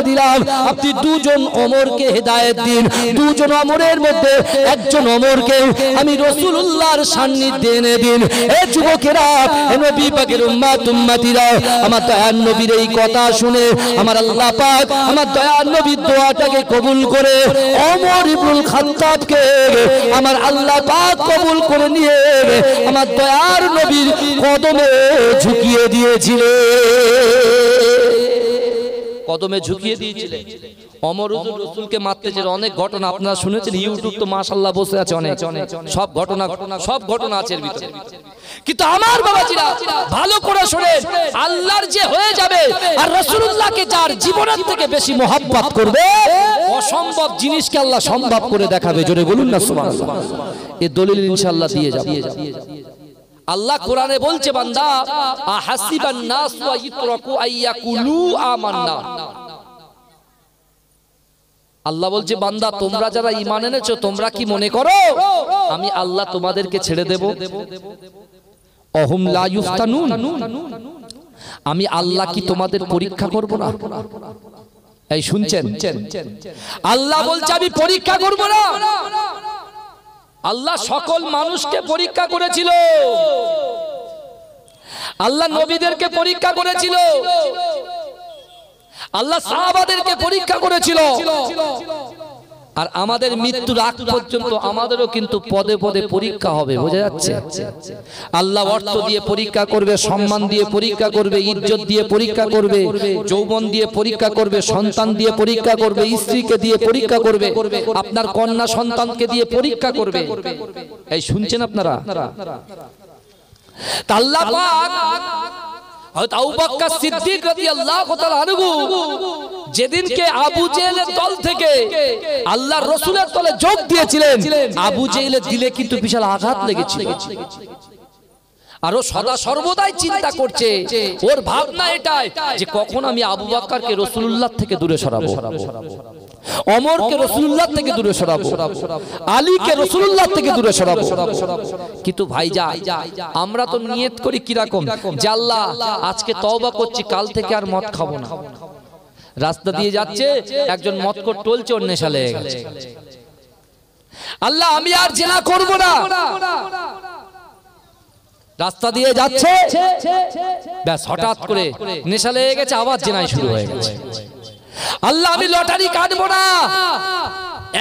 [SPEAKER 1] দিলাম আপনি দুজন ওমরকে হেদায়েত দিন। দুজন ওমরের মধ্যে একজন ওমরকে আমি রাসূলুল্লাহর সান্নিধ্যে এনে দিন। এই যুবকেরা, এই নবী পাকের উম্মতিরা আমার দয়ার নবীর এই কথা শুনে আমার আল্লাহ পাক আমার দয়ার নবীর দোয়াটাকে কবুল করে ওমর ইবনুল খাত্তাবকে আমার আল্লাহ পাক কবুল করে নিয়ে আমার দয়ার নবীর কদমে ঝুঁকিয়ে দিয়েছিলেন। কদমে ঝুঁকিয়ে দিয়েছিলেন। ওমর রাসূলকে মারতে যে অনেক ঘটনা আপনারা শুনেছেন, ইউটিউব তো মাশাআল্লাহ বসে আছে অনেক সব ঘটনা আছে এর ভিতরে। কিন্তু আমার বাবাজিরা ভালো করে শুনেন, আল্লাহর যে হয়ে যাবে আর রাসূলুল্লাহকে যার জীবনের থেকে বেশি মহব্বত করবে অসম্ভব জিনিসকে আল্লাহ সম্ভব করে দেখাবে। জোরে বলুন না সুবহানাল্লাহ। এই দলিল ইনশাআল্লাহ দিয়ে যাব। আল্লাহ কোরআনে বলছে, বান্দা আহাসিবান নাস ওয়া ইতরাকু আইয়াকুলু আমান্না। আল্লাহ বলছে, বান্দা তোমরা যারা ঈমান এনেছো তোমরা কি মনে করো আমি আল্লাহ তোমাদেরকে ছেড়ে দেব? অহুম লা ইফতানুন, আমি আল্লাহ কি তোমাদের পরীক্ষা করব না? এই শুনছেন, আল্লাহ বলছে আমি পরীক্ষা করব না। আল্লাহ সকল মানুষকে পরীক্ষা করেছিল, আল্লাহ নবীদেরকে পরীক্ষা করেছিল, আল্লাহ সাহাবাদেরকে পরীক্ষা করেছিল। আর আমাদের মৃত্যুর আগ পর্যন্ত আমাদেরও কিন্তু পদে পদে পরীক্ষা হবে। বোঝা যাচ্ছে? আল্লাহ অর্থ দিয়ে পরীক্ষা করবে, সম্মান দিয়ে পরীক্ষা করবে, ইজ্জত দিয়ে পরীক্ষা করবে, যৌবন দিয়ে পরীক্ষা করবে, সন্তান দিয়ে পরীক্ষা করবে, স্ত্রীকে দিয়ে পরীক্ষা করবে, আপনার কন্যা সন্তানকে দিয়ে পরীক্ষা করবে। এই শুনছেন আপনারা? আল্লাহ পাক হযরত আবু বকর সিদ্দিক রাদিয়াল্লাহু তাআলা আনহু যেদিনকে আবু জেহেলের দল থেকে আল্লাহর রাসূলের দলে যোগ দিয়েছিলেন, আবু জেহেলের দিলে কিন্তু বিশাল আঘাত লেগেছিল। আর ও সদা সর্বদাই চিন্তা করছে, ওর ভাবনা এটাই যে কখন আমি আবু বকরকে রাসূলুল্লাহ থেকে দূরে সরাবো, ওমরকে রাসূলুল্লাহ থেকে দূরে সরাবো, আলীকে রাসূলুল্লাহ থেকে দূরে সরাবো। কিন্তু ভাইজান আমরা তো নিয়ত করি কি রকম, যে আল্লাহ আজকে তওবা করছি, কাল থেকে আর মদ খাবো না। রাস্তা দিয়ে যাচ্ছে একজন মদখোর টলছে, ওর নেশা লেগে গেছে, আল্লাহ আমি আর জিনা করব না। রাস্তা দিয়ে যাচ্ছে, ব্যাস হঠাৎ করে নেশা লেগে গেছে, আবার জিনাই শুরু হয়ে গেছে। আল্লাহ আমি লটারি কাটবো না।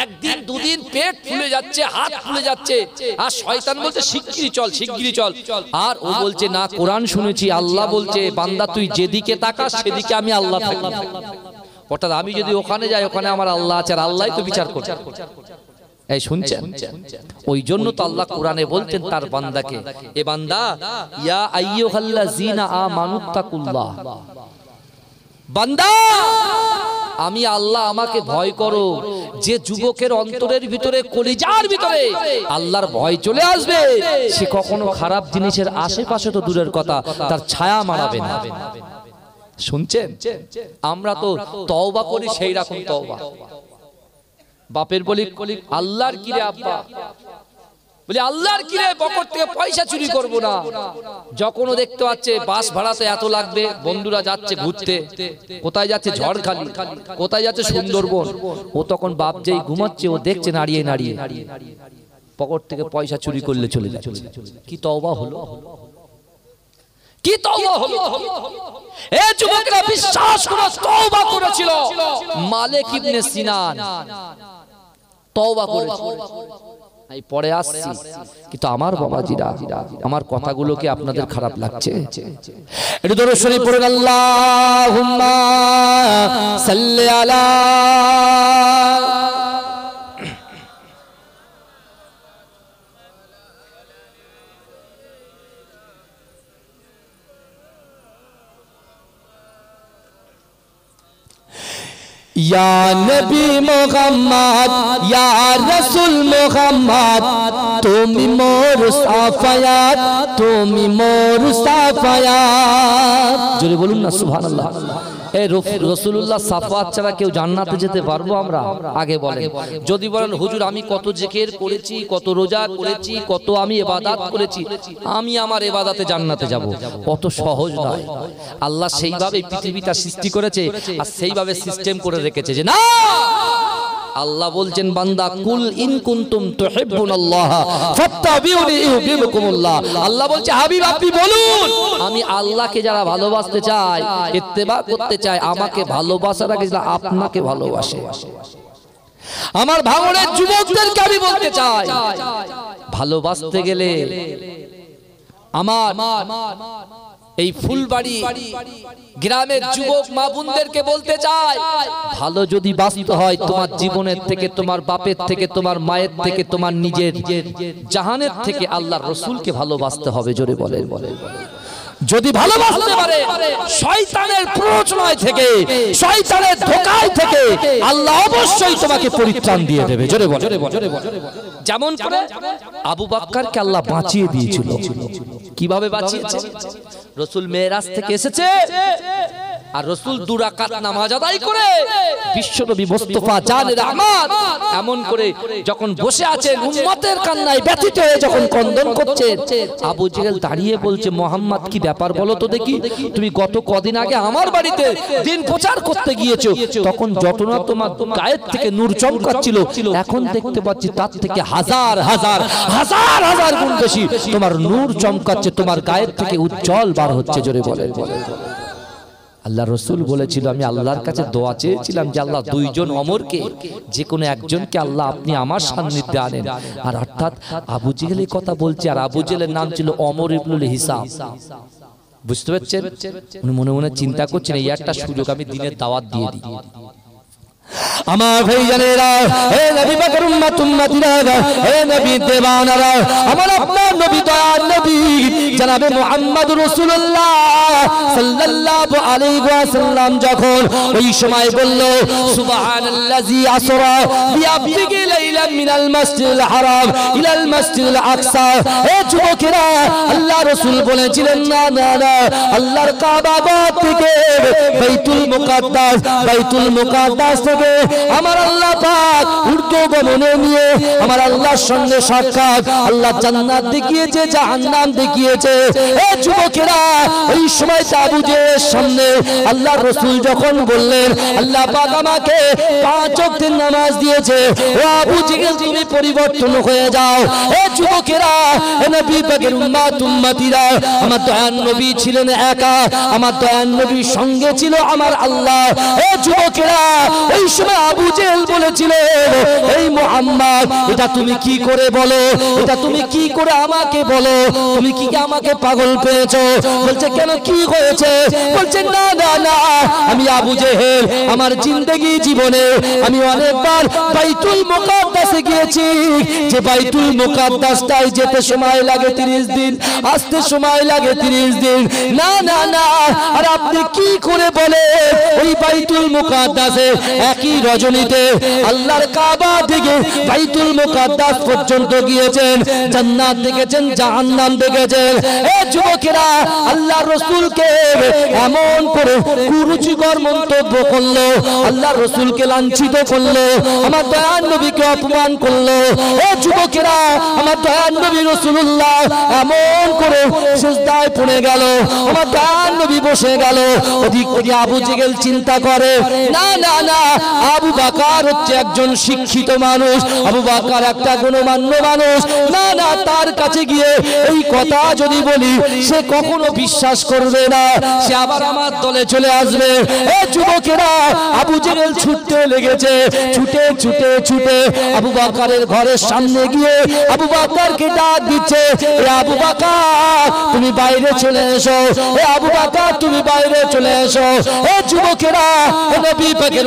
[SPEAKER 1] একদিন দুদিন পেট ফুলে যাচ্ছে, হাত ফুলে যাচ্ছে, আর শয়তান বলছে শিগগিরই চল, শিগগিরই চল। আর ও বলছে না, কোরআন শুনেছি, আল্লাহ বলছে বান্দা তুই যেদিকে তাকাস সেদিকে আমি আল্লাহ থাকি। অর্থাৎ আমি যদি ওখানে যাই ওখানে আমার আল্লাহ আছে, আর আল্লাহই তো বিচার করছে। এই শুনছেন? ওই জন্য তো আল্লাহ কোরআনে বলতেন তার বান্দাকে, এ বান্দা ইয়া আইয়ুহাল্লাযীনা আমানুত্তাকুল্লাহ, বান্দা আমি আল্লাহ, আমাকে ভয় করো। যে যুবকের অন্তরের ভিতরে কলিজার ভিতরে আল্লাহর ভয় চলে আসবে, সে কখনো খারাপ জিনিসের আশেপাশে তো দূরের কথা তার ছায়া মারাবে না। শুনছেন? আমরা তো তওবা করি সেই রকম তওবা। বাপের বলি আল্লাহর কি রে আব্বা, বলি আল্লাহর কি রে পকেট থেকে পয়সা চুরি করব না। যখন ও দেখতে পাচ্ছে বাস ভাড়াতে এত লাগবে, বন্ধুরা যাচ্ছে ঘুরতে, কোথায় যাচ্ছে ঝড়খালি, কোথায় যাচ্ছে সুন্দরবন, ও তখন বাপ যেই ঘুমাচ্ছে ও দেখছে নাড়িয়ে নাড়িয়ে পকেট থেকে পয়সা চুরি করলে চলে যাচ্ছে। কি তওবা হলো, কি তওবা হলো। এই যুবকরা বিশ্বাস করে তওবা করেছিল। মালিক ইবনে সিনান তওবা করেছিল। আমি পরে আসছি, কিন্তু আমার বাবাজিরা আমার কথাগুলোকে আপনাদের খারাপ লাগছে? একটু দরুদ শরীফ পড়ুন, আল্লাহুম্মা সাল্লি আলা या नबी मोहम्मद या रसूल मोहम्मद तुमी मोर साफायात तुमी मोर साफायात जोरे बोलুন না সুবহানাল্লাহ। এই রাসূলুল্লাহ সাফাত ছাড়া কেউ জান্নাতে যেতে পারবো আমরা? আগে বলেন। যদি বলেন হুজুর আমি কত জিকির করেছি, কত রোজা করেছি, কত আমি ইবাদত করেছি, আমি আমার ইবাদতে জান্নাতে যাব, কত সহজ নয়। আল্লাহ সেইভাবে পৃথিবীটা সৃষ্টি করেছে আর সেইভাবে সিস্টেম করে রেখেছে যে না, আল্লাহ বলছেন বান্দা কুল ইন কুনতুম তুহিব্বুনাল্লাহ ফাত্তাবিউনি ইউহিব্বুকুমুল্লাহ। আল্লাহ বলছে হাবিব আপনি বলুন, আমি আল্লাহকে যারা ভালোবাসতে চায়, ইত্তেবা করতে চায়, আমাকে ভালোবাসার আগে যারা আপনাকে ভালোবাসে। আমার ভাঙনের যুবকদেরকে আমি বলতে চাই, ভালোবাসতে গেলে আমার এই ফুলবাড়ি গ্রামের যুবক মা বোনদেরকে বলতে চাই, ভালো যদি বাঁচতে হয় তোমার জীবনের থেকে, তোমার বাপের থেকে, তোমার মায়ের থেকে, তোমার নিজের জাহানের থেকে আল্লাহর রাসূলকে ভালোবাসতে হবে। জোরে বলেন। যদি ভালোবাসতে পারে শয়তানের প্ররোচনায় থেকে, শয়তানের ধোঁকায় থেকে আল্লাহ অবশ্যই তোমাকে পরিত্রাণ দিয়ে দেবে। জোরে বলেন। যেমন করে আবু বকরকে আল্লাহ বাঁচিয়ে দিয়েছিল। কিভাবে বাঁচিয়েছে? রাসূল মেরাজ থেকে এসেছে আর রাসূল 2 রাকাত নামাজ আদায় করে বিশ্বনবী মুস্তাফা জানে রহমত এমন করে যখন বসে আছেন উম্মতের কান্নায় ব্যথিত হয়ে যখন ক্রন্দন করছেন, আবু জেহেল দাঁড়িয়ে বলছে মোহাম্মদ কি ব্যাপার বলো তো দেখি, তুমি গত কদিন আগে আমার বাড়িতে দিন প্রচার করতে গিয়েছো, তখন যত না তোমার গায়ের থেকে নূর চমকাচ্ছিল, এখন দেখতে পাচ্ছি তার থেকে হাজার হাজার হাজার হাজার গুণ বেশি তোমার নূর চমকাচ্ছে, তোমার গায়ের থেকে উজ্জ্বল বার হচ্ছে। জোরে বলেন। আল্লাহ রসুল বলেছিল আমি আল্লাহর কাছে দোয়া চেয়েছিলাম যে আল্লাহ 2 জন অমরকে যে কোনো একজনকে আল্লাহ আপনি আমার সান্নিধ্যে আনেন। আর অর্থাৎ আবু জেহেলের কথা বলছে, আর আবু জেহেলের নাম ছিল ওমর ইবনুল হিসাম। বুঝতে পারছেন? উনি মনে মনে চিন্তা করছেন এই একটা সুযোগ আমি দিনের দাওয়াত দিয়ে দিই। আমার ভাইজানেরা, হে নবী পাকের উম্মত উম্মতিরা, হে নবী দেওয়ানারা, আমার আপনার নবী দয়ার নবী জনাবে মুহাম্মদুর রাসূলুল্লাহ সাল্লাল্লাহু আলাইহি ওয়াসাল্লাম যখন ওই সময় বলল সুবহানাল্লাযী আসরা বিআবদিহি লাইলান মিনাল মাসজিদিল হারাম ইলাল মাসজিদিল আকসা, হে যুবকেরা আল্লাহ রাসূল বলেছিলেন না না না, আল্লাহর কাবা থেকে বাইতুল মুকাদ্দাস, বাইতুল মুকাদ্দাস থেকে আমার আল্লাহ পাক ঊর্ধ্বগমনে নিয়ে আমার আল্লাহর সঙ্গে সাক্ষাৎ, আল্লাহ জান্নাত দেখিয়েছে, জাহান্নাম দেখিয়েছে। এই যুবকেরা ওই সময় আবু জেহেলের সামনে আল্লাহর রাসূল যখন বললেন আল্লাহ পাক আমাকে 5 ওয়াক্তের নামাজ দিয়েছে, ও আবু জেহেল তুমি পরিবর্তন হয়ে যাও। এই যুবকেরা, হে নবী পাকের উম্মত উম্মতিরা, আমার দয়ার নবী ছিলেন একা, আমার দয়ার নবীর সঙ্গে ছিল আমার আল্লাহ। এই যুবকেরা ওই সময় আবু জেহেল বলেছিল এই মুহাম্মদ এটা তুমি কি করে বলো, এটা তুমি কি করে আমাকে বলো, তুমি কি আমাকে পাগল পেয়েছো? বলছে কেন কি হয়েছে? বলছে না না না, আমি আবু জেহেল আমার জিন্দেগি জীবনে আমি অনেকবার বাইতুল মুকাদ্দাসে গিয়েছি, যে বাইতুল মুকাদ্দাসটাই যেতে সময় লাগে 30 দিন, আসতে সময় লাগে 30 দিন। না না না, আর আপনি কি করে বলে ওই বাইতুল মুকাদ্দাসে একই রজনীতে আল্লাহর কাবা থেকে বাইতুল মুকাদ্দাস পর্যন্ত গিয়েছেন, জান্নাত দেখেছেন, জাহান্নাম দেখেছেন। এই যুবকেরা আল্লাহর রাসূলকে এমন করে কুরুচিকর মন্তব্য করলো, আল্লাহর রাসূলকে লাঞ্ছিত করলো, আমার দয়ার নবীকে অপমান করলো। এই যুবকেরা আমার দয়ার নবী রাসূলুল্লাহ এমন করে সিজদায় পড়ে গেল, আমার দয়ার নবী বসে গেল। ওদিক থেকে আবু জেহেল চিন্তা করে না না না, আবু বকর হচ্ছে একজন শিক্ষিত মানুষ, আবু বকর একটা গুণমান্য মানুষ, না না তার কাছে গিয়ে এই কথা যদি বলি সে কখনো বিশ্বাস করবে না, সে আবার আমার দলে চলে আসবে। এ যুবকেরা, আবু জেহেল ছুটতে লেগেছে, ছুটে ছুটে ছুটে আবু বকরের ঘরের সামনে গিয়ে আবু বকরকে ডাক দিচ্ছে, এ আবু বকর তুমি বাইরে চলে এসো, এ আবু বকর তুমি বাইরে চলে এসো। এ যুবকেরা, নবী পাকের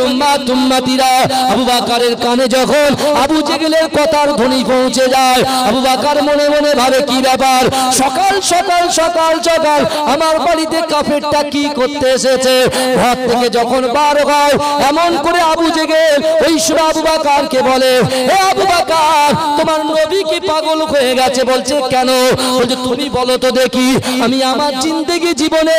[SPEAKER 1] উম্মতিরা, আবু বকরের কানে যখন আবু জেহেলের কথার ধ্বনি পৌঁছে যায়, আবু বকর মনে মনে ভাবে কি ব্যাপার, সকাল সকাল সকাল সকাল আমার বাড়িতে কাফেরটা কি করতে এসেছে। ঘর থেকে যখন বার হয় এমন করে আবু জেহেল ওই সময় আবু বকরকে বলে, হে আবু বকর তোমার নবী কি পাগল হয়ে গেছে? বলছে কেন? বলছে তুমি বলো তো দেখি, আমি আমার জিন্দেগি জীবনে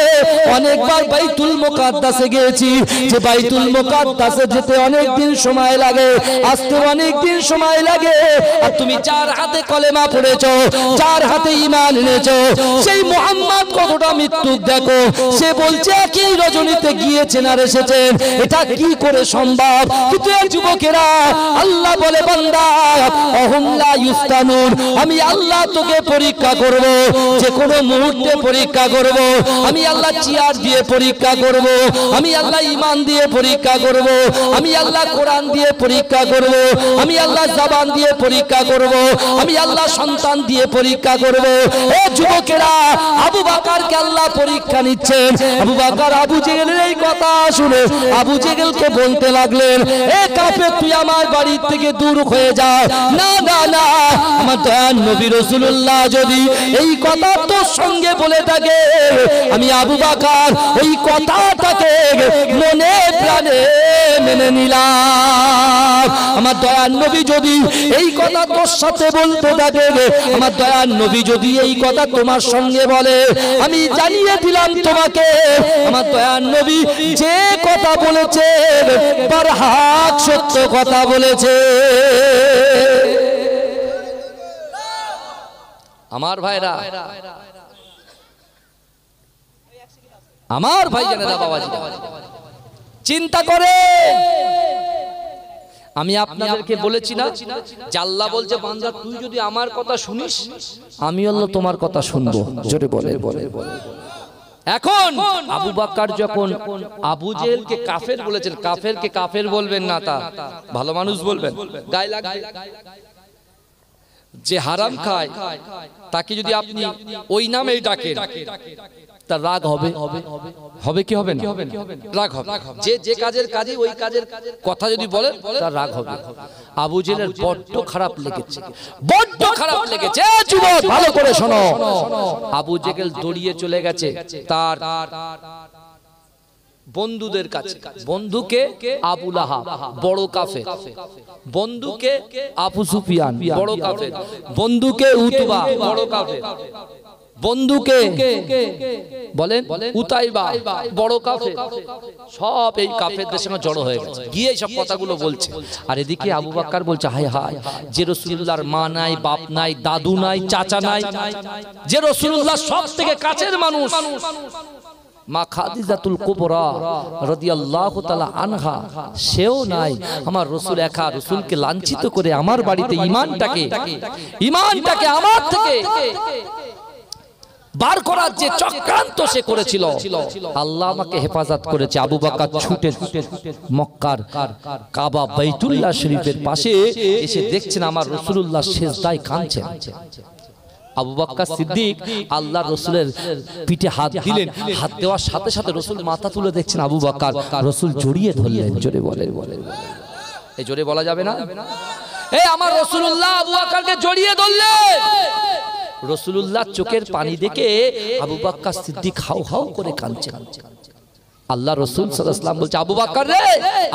[SPEAKER 1] অনেকবার বাইতুল মুকাদ্দাসে গিয়েছি, যে বাইতুল মুকাদ্দাসে যেতে অনেক দিন সময় লাগে, আসতে অনেক দিন সময় লাগে, আর তুমি যার হাতে কলেমা পড়েছো, যার হাতে ঈমান এনেছো, সেই মুহাম্মদ কতটা মৃত্যু দেখো, সে বলছে কি রজনীতে গিয়েছেন আর এসেছেন, এটা কি করে সম্ভব? কিন্তু এই যুবকেরা, আল্লাহ বলে বান্দা অহুম লা ইফতানুন, আমি আল্লাহ তোকে পরীক্ষা করব, যে কোনো মুহূর্তে পরীক্ষা করব, আমি আল্লাহ চিয়ার দিয়ে পরীক্ষা করব, আমি আল্লাহ ঈমান দিয়ে পরীক্ষা করব, আমি আল্লাহ কোরআন দিয়ে পরীক্ষা করব, আমি আল্লাহ জবান দিয়ে পরীক্ষা করব, আমি আল্লাহ সন্তান দিয়ে পরীক্ষা করব। এ যুবকেরা, আবু বকরকে আল্লাহ পরীক্ষা নিচ্ছেন। আবু বকর আবু জেহেলের এই কথা শুনে আবু জেহেলকে বলতে লাগলেন, এ কাফের তুই আমার বাড়ি থেকে দূর হয়ে যা। না না না, আমার দয়ার নবী রাসূলুল্লাহ যদি এই কথা তোর সঙ্গে বলে থাকে, আমি আবু বকর ওই কথাটাকে মনে প্রাণে মেনে নিলাম। আমার দয়ার নবী যদি এই কথা তোর সাথে বলতে থাকে, আমার দয়ার নবী যদি এই কথা তোমার সঙ্গে বলে, আমি জানিয়ে দিলাম তোমাকে, আমার দয়ার নবী যে কথা বলেছে বারহাক সত্য কথা বলেছে। আমার ভাইরা, আমার ভাই জানেরা, বাবাজি চিন্তা করে, আমি আপনাদেরকে বলেছি না যে আল্লাহ বলছে বান্দা তুই যদি আমার কথা শুনিস, আমি আল্লাহ তোমার কথা শুনবো। জোরে বলে বলে। এখন আবু বকর যখন আবু জেহেলকে কাফের বলেছেন, কাফেরকে কাফের বলবেন না, তা ভালো মানুষ বলবেন, গায়ে লাগবে। যে হারাম খায় তাকে যদি আপনি ওই নামেই ডাকেন, তার রাগ হবে, হবে কি হবে না? রাগ হবে। যে যে কাজের কাজে ওই কাজের কথা যদি বলেন, তার রাগ হবে। আবু জেহেলের বড্ড খারাপ লেগেছে, বড্ড খারাপ লেগেছে। যুবক ভালো করে শোনো, আবু জেহেল দৌড়িয়ে চলে গেছে তার বন্ধুদের কাছে। বন্ধুকে আবু লাহাব, বড় কাফের। বন্ধুকে আবু সুফিয়ান, বড় কাফের। বন্ধুকে উতবা, বড় কাফের। বন্ধুকে বলেন উতাইবা, বড় কাফের। সব এই কাফেরদের সঙ্গে জড়ো হয়ে গেছে, গিয়ে সব কথাগুলো বলছে। আর এদিকে আবু বকর বলছে, হায় হায়, যে রাসূলুল্লাহর মা নাই, বাপ নাই, দাদু নাই, চাচা নাই, যে রাসূলুল্লাহ সব থেকে কাছের মানুষ, মা খাদিজাতুল কুবরা রাদিয়াল্লাহু তাআলা আনহা, সেও নাই। আমার রাসূল একা রাসূলকে লাঞ্ছিত করে আমার বাড়িতে ঈমানটাকে আমার থেকে বার করার যে চক্রান্ত সে করেছিল, আল্লাহ আমাকে হেফাজত করেছে। আবু বকর ছুটে মক্কার কাবা বাইতুল্লাহ শরীফের পাশে এসে দেখছেন আমার রাসূলুল্লাহ সিজদায় কাঁদছেন। আবু বকর সিদ্দিক আল্লাহর রাসূলের পিঠে হাত দিলেন, হাত দেওয়ার সাথে সাথে রাসূল মাথা তুলে দেখছেন আবু বকর, রাসূল জড়িয়ে ধরলেন। জোরে বলেন, এই জোরে বলা যাবে না? এই আমার রাসূলুল্লাহ আবু বকরকে জড়িয়ে ধরলেন। রাসূলুল্লাহ চোখের পানি দেখে আবু বকর সিদ্দিক হাউ হাউ করে কাঁদছেন। আল্লাহ রাসূল সাল্লাল্লাহু আলাইহি ওয়াসাল্লাম বলছে, আবু বকর রে,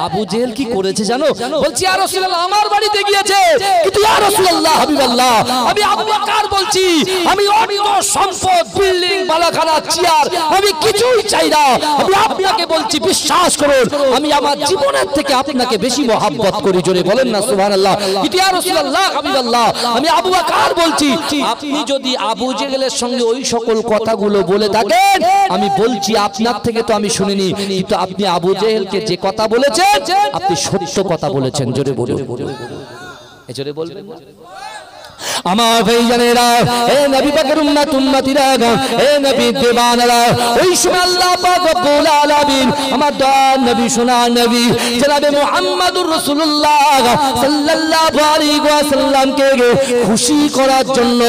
[SPEAKER 1] আবু জেহেল কি করেছে জানো? বলছি ইয়া রাসূলুল্লাহ আমার বাড়িতে গিয়েছে, কিন্তু ইয়া রাসূলুল্লাহ হাবিবাল্লাহ, আমি আবু বকর বলছি, আমি অর্থ সম্পদ, বিল্ডিং, বালাখানা, চেয়ার, আমি কিছুই চাই না। আমি আপনাকে বলছি বিশ্বাস করুন, আমি আমার জীবনের থেকে আপনাকে বেশি মহব্বত করি। জোরে বলেন না সুবহানাল্লাহ। কিন্তু ইয়া রাসূলুল্লাহ হাবিবাল্লাহ, আমি আবু বকর বলছি, আপনি যদি আবু জেহেলের সঙ্গে ওই সকল কথাগুলো বলে থাকেন, আমি বলছি আপনার থেকে তো আমি শুনিনি, কিন্তু আপনি আবু জেহেলকে যে কথা বলেছেন, আপনি সত্য কথা বলেছেন। জোরে বলুন, জোরে বলবেন। আমার ভাইজানেরা, এ নবী পাকের উম্মত উম্মতিরা, এ নবী দেবানারা, ওই সময় আল্লাহ পাক রব্বুল আলামিন আমার দয়ার নবী সোনার নবী জনাবে মুহাম্মদুর রাসূলুল্লাহ সাল্লাল্লাহু আলাইহি ওয়াসাল্লামকে খুশি করার জন্য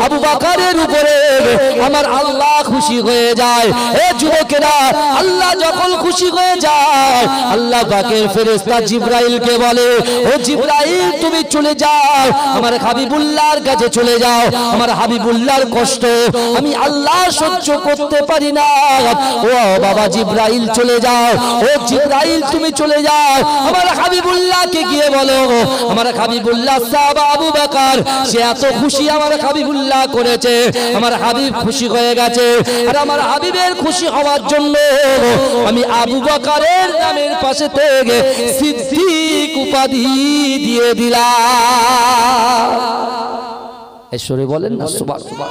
[SPEAKER 1] আবু বকরের উপরে আমার আল্লাহ খুশি হয়ে যায়। এ যুবকেরা, আল্লাহ যখন খুশি হয়ে যায় আল্লাহ পাকের ফেরেশতা জিবরাইলকে বলে, ও জিবরাইল তুমি চলে যাও আমার হাবিবুল্লাহর কাছে চলে যাও, আমার হাবিবুল্লাহর কষ্ট আমি আল্লাহ সহ্য করতে পারি না। ও বাবা জিবরাইল চলে যাও, ও জিবরাইল তুমি চলে যাও আমার হাবিবুল্লাহকে গিয়ে বলো, আমার হাবিবুল্লাহ সাহাবা আবু বকর সে এত খুশি আমার হাবিবুল্লাহ করেছে, আমার হাবিব খুশি হয়ে গেছে, আর আমার হাবিবের খুশি হওয়ার জন্য আমি আবু বকরের নামের পাশে থেকে সিদ্দিক উপাধি দিয়ে দিলাম। ঈশ্বরে বলেন না সুবহানাল্লাহ।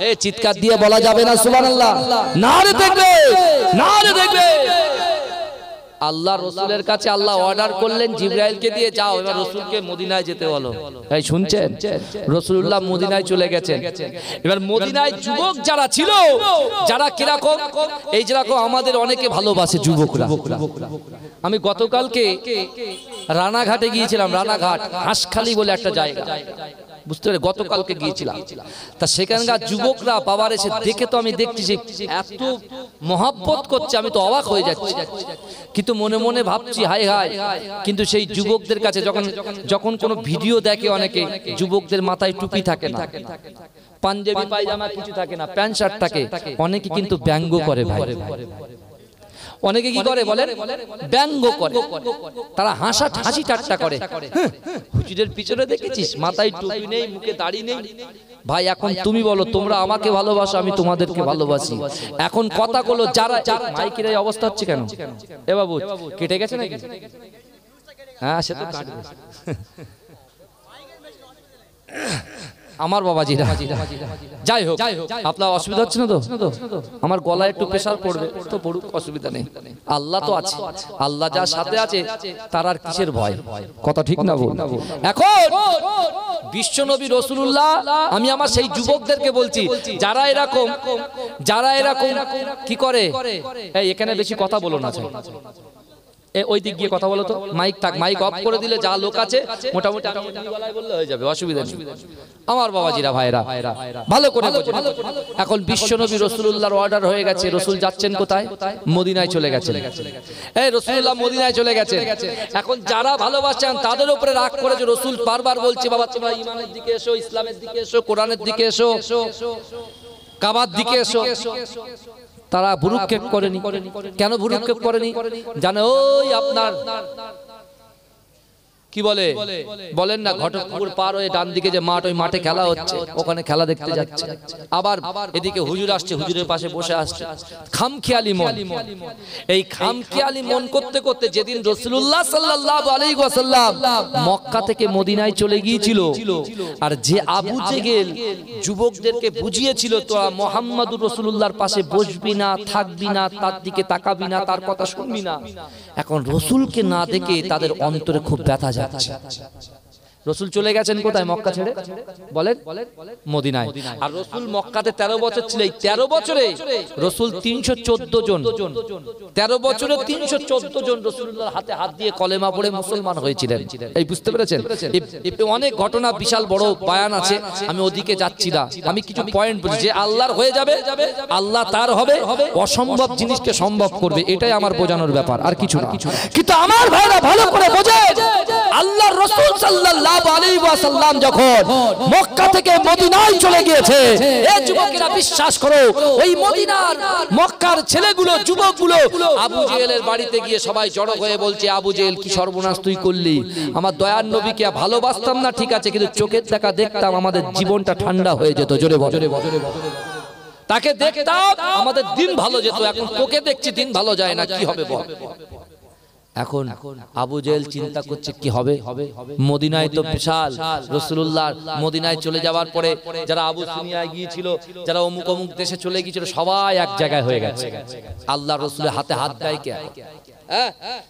[SPEAKER 1] এই চিৎকার দিয়ে বলা যাবে না সুবহানাল্লাহ? নারে দেখবে, নারে দেখবে। আল্লাহ রসুলের কাছে আল্লাহ অর্ডার করলেন জিবরাইলকে দিয়ে, যাও এবার রসুলকে মদিনায় যেতে বলো। এই শুনছেন, রাসূলুল্লাহ মদিনায় চলে গেছেন। এবার মদিনায় যুবক যারা ছিল, যারা কিরকম, এই যেরকম আমাদের অনেকে ভালোবাসে যুবকরা। আমি গতকালকে রানাঘাটে গিয়েছিলাম, রানাঘাট হাঁসখালি বলে একটা জায়গা, বুঝতে পারে, গতকালকে গিয়েছিলাম। তা সেখানকার যুবকরা বাবার এসে দেখে তো আমি দেখছি যে এত মহব্বত করছে, আমি তো অবাক হয়ে যাচ্ছি। কিন্তু মনে মনে ভাবছি হায় হায়, কিন্তু সেই যুবকদের কাছে যখন কোনো ভিডিও দেখে অনেকে, যুবকদের মাথায় টুপি থাকে না, পাঞ্জাবি পায়জামা কিছু থাকে না, প্যান্ট শার্ট থাকে, অনেকে কিন্তু ব্যঙ্গ করে ভাই। অনেকে কি করে বলেন, ব্যঙ্গ করে, তারা হাসি ঠাট্টা করে। হুজুরের পিছনে দেখেছিস মাথায় টুপি নেই, মুখে দাড়ি নেই। ভাই এখন তুমি বলো, তোমরা আমাকে ভালোবাসো, আমি তোমাদেরকে ভালোবাসি। এখন কথাগুলো যারা, মাইকের এই অবস্থা হচ্ছে কেন? এ বাবু কেটে গেছে নাকি? হ্যাঁ সে তো কাটবে। আমার বাবাজিরা, যাই হোক আপনার অসুবিধা হচ্ছে না তো? আমার গলায় একটু প্রেসার পড়বে তো পড়ুক, অসুবিধা নেই। আল্লাহ তো আছে, আল্লাহ যার সাথে আছে তার আর কিসের ভয়? কথা ঠিক না বল? এখন বিশ্বনবী রাসূলুল্লাহ, আমি আমার সেই যুবকদেরকে বলছি যারা এরকম কি করে, এই এখানে বেশি কথা বলো না, ওই দিক গিয়ে কথা বলো তো, মাইক থাক, মাইক অফ করে দিলে যা লোক আছে মোটামুটি বললে হয়ে যাবে, অসুবিধা নেই। আমার বাবাজিরা ভাইরা ভালো করে, এখন বিশ্বনবী রাসূলুল্লাহর অর্ডার হয়ে গেছে, রাসূল যাচ্ছেন কোথায়? মদিনায় চলে গেছেন। এই রাসূলুল্লাহ মদিনায় চলে গেছে। এখন যারা ভালোবাসেন তাদের উপরে রাগ করে যে রাসূল বারবার বলছে, বাবা তোমরা ঈমানের দিকে এসো, ইসলামের দিকে এসো, কোরআনের দিকে এসো, কাবার দিকে এসো। তারা ভুরুক্ষেপ করেনি। কেন ভুরুক্ষেপ করেনি জানো? ওই আপনার কি বলে, বলেন না, ঘটকপুর পার হয়ে ডান দিকে যে মাঠ, ওই মাঠে খেলা হচ্ছে, ওখানে খেলা দেখতে যাচ্ছে। আবার এদিকে হুজুর আসছে, হুজুরের পাশে বসে আসছে। খামখেয়ালি মন, এই খামখেয়ালি মন করতে করতে যেদিন রাসূলুল্লাহ সাল্লাল্লাহু আলাইহি ওয়াসাল্লাম মক্কা থেকে মদিনায় চলে গিয়েছিল, আর যে আবু জেহেল যুবকদেরকে বুঝিয়েছিল তোরা মুহাম্মদুর রাসূলুল্লাহর পাশে বসবি না, থাকবি না, তার দিকে তাকাবি না, তার কথা শুনবি না, এখন রাসূলকে না দেখে তাদের অন্তরে খুব ব্যথা যাচ্ছে। রাসূল চলে গেছেন কোথায়? মক্কা ছেড়ে, বলেন মদিনায়। আর রাসূল মক্কাতে 13 বছর ছিল। এই 13 বছরে রাসূল 314 জন, 13 বছরে 314 জন রাসূলুল্লাহর হাতে হাত দিয়ে কলেমা পড়ে মুসলমান হয়েছিলেন। এই বুঝতে পেরেছেন? অনেক ঘটনা, বিশাল বড় বয়ান আছে, আমি ওদিকে যাচ্ছি না। আমি কিছু পয়েন্ট বলছি, যে আল্লাহর হয়ে যাবে, আল্লাহ তার হবে, অসম্ভব জিনিসকে সম্ভব করবে, এটাই আমার বোঝানোর ব্যাপার, আর কিছু না। কিন্তু আমার ভাইরা ভালো করে বোঝে, আল্লাহর রাসূল সাল্লাল্লাহু আলাইহি ওয়াসাল্লাম যখন মক্কা থেকে মদিনায় চলে গিয়েছে, এই যুবকেরা বিশ্বাস করো, ওই মদিনার মক্কার ছেলেগুলো, যুবকগুলো আবু জেহেলের বাড়িতে গিয়ে সবাই জড়ো হয়ে বলছে, আবু জেহেল কি সর্বনাশ তুই করলি, আমার দয়ার নবীকে ভালোবাসতাম না ঠিক আছে, কিন্তু চোখের দেখা দেখতাম আমাদের জীবনটা ঠান্ডা হয়ে যেত। জোরে বলে, তাকে দেখতাম আমাদের দিন ভালো যেত, এখন তোকে দেখছি দিন ভালো যায় না, কি হবে বল? এখন আবু জেহেল চিন্তা করছে কি হবে। মদিনায় তো বিশাল, রাসূলুল্লাহ মদিনায় চলে যাওয়ার পরে যারা আবু সিনিয়ায় গিয়েছিল, যারা অমুক অমুক দেশে চলে গিয়েছিল, সবাই এক জায়গায় হয়ে গেছে। আল্লাহ রাসূলের হাতে হাত দেয় কে?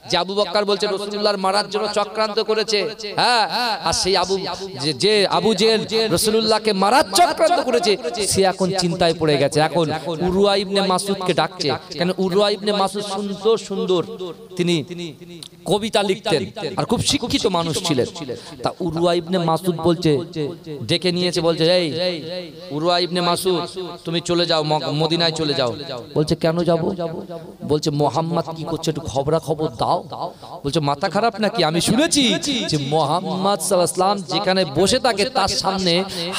[SPEAKER 1] যে আবু বকর বলছে রাসূলুল্লাহর মারার জন্য চক্রান্ত করেছে, হ্যাঁ, আর সেই যে আবু জেহেল রাসূলুল্লাহকে মারার চক্রান্ত করেছে, সে এখন চিন্তায় পড়ে গেছে। এখন উরওয়া ইবনে মাসউদকে ডাকছে, কেন উরওয়া ইবনে মাসউদ সুন্দর সুন্দর তিনি কবিতা লিখতেন আর খুব শিক্ষিত মানুষ ছিলেন। তা উরওয়া ইবনে মাসউদ বলছে, ডেকে নিয়েছে, বলছে এই উরওয়া ইবনে মাসউদ তুমি চলে যাও, মদিনায় চলে যাও। বলছে কেন যাব? বলছে মুহাম্মদ কি করছে একটু খবর দাও। বলছে মাথা খারাপ নাকি? আমি শুনেছি যে মুহাম্মদ সাল্লাল্লাহু আলাইহি ওয়াসাল্লাম যেখানে বসে থাকে তার সামনে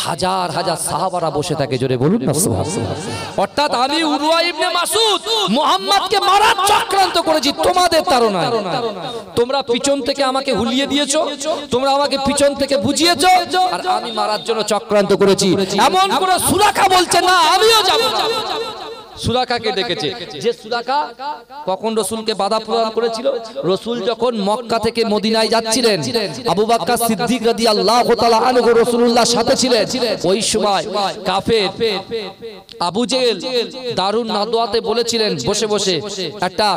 [SPEAKER 1] হাজার হাজার সাহাবারা বসে থাকে, জোরে বলুন না সুবহানাল্লাহ। অর্থাৎ আমি উরওয়া ইবনে মাসউদ মুহাম্মদকে মারার চক্রান্ত করেছি তোমাদের তাড়নায়। তোমরা পিছন থেকে আমাকে হুলিয়ে দিয়েছো, তোমরা আমাকে পিছন থেকে বুঝিয়েছো, আর আমি মারার জন্য চক্রান্ত করেছি। এমন কোন সুরাকা বলছে না আমিও যাব। সুরাকাকে ডেকেছে, যে সুরাকা কখন রাসূলকে বাধা প্রদান করেছিল। রাসূল যখন মক্কা থেকে মদিনায় যাচ্ছিলেন, আবু বকর সিদ্দিক রাদিয়াল্লাহু তাআলা আনহু রাসূলুল্লাহর সাথে ছিলেন। ওই সময় কাফের আবু জেহেল দারুন নাদওয়াতে বলেছিলেন, বসে বসে একটা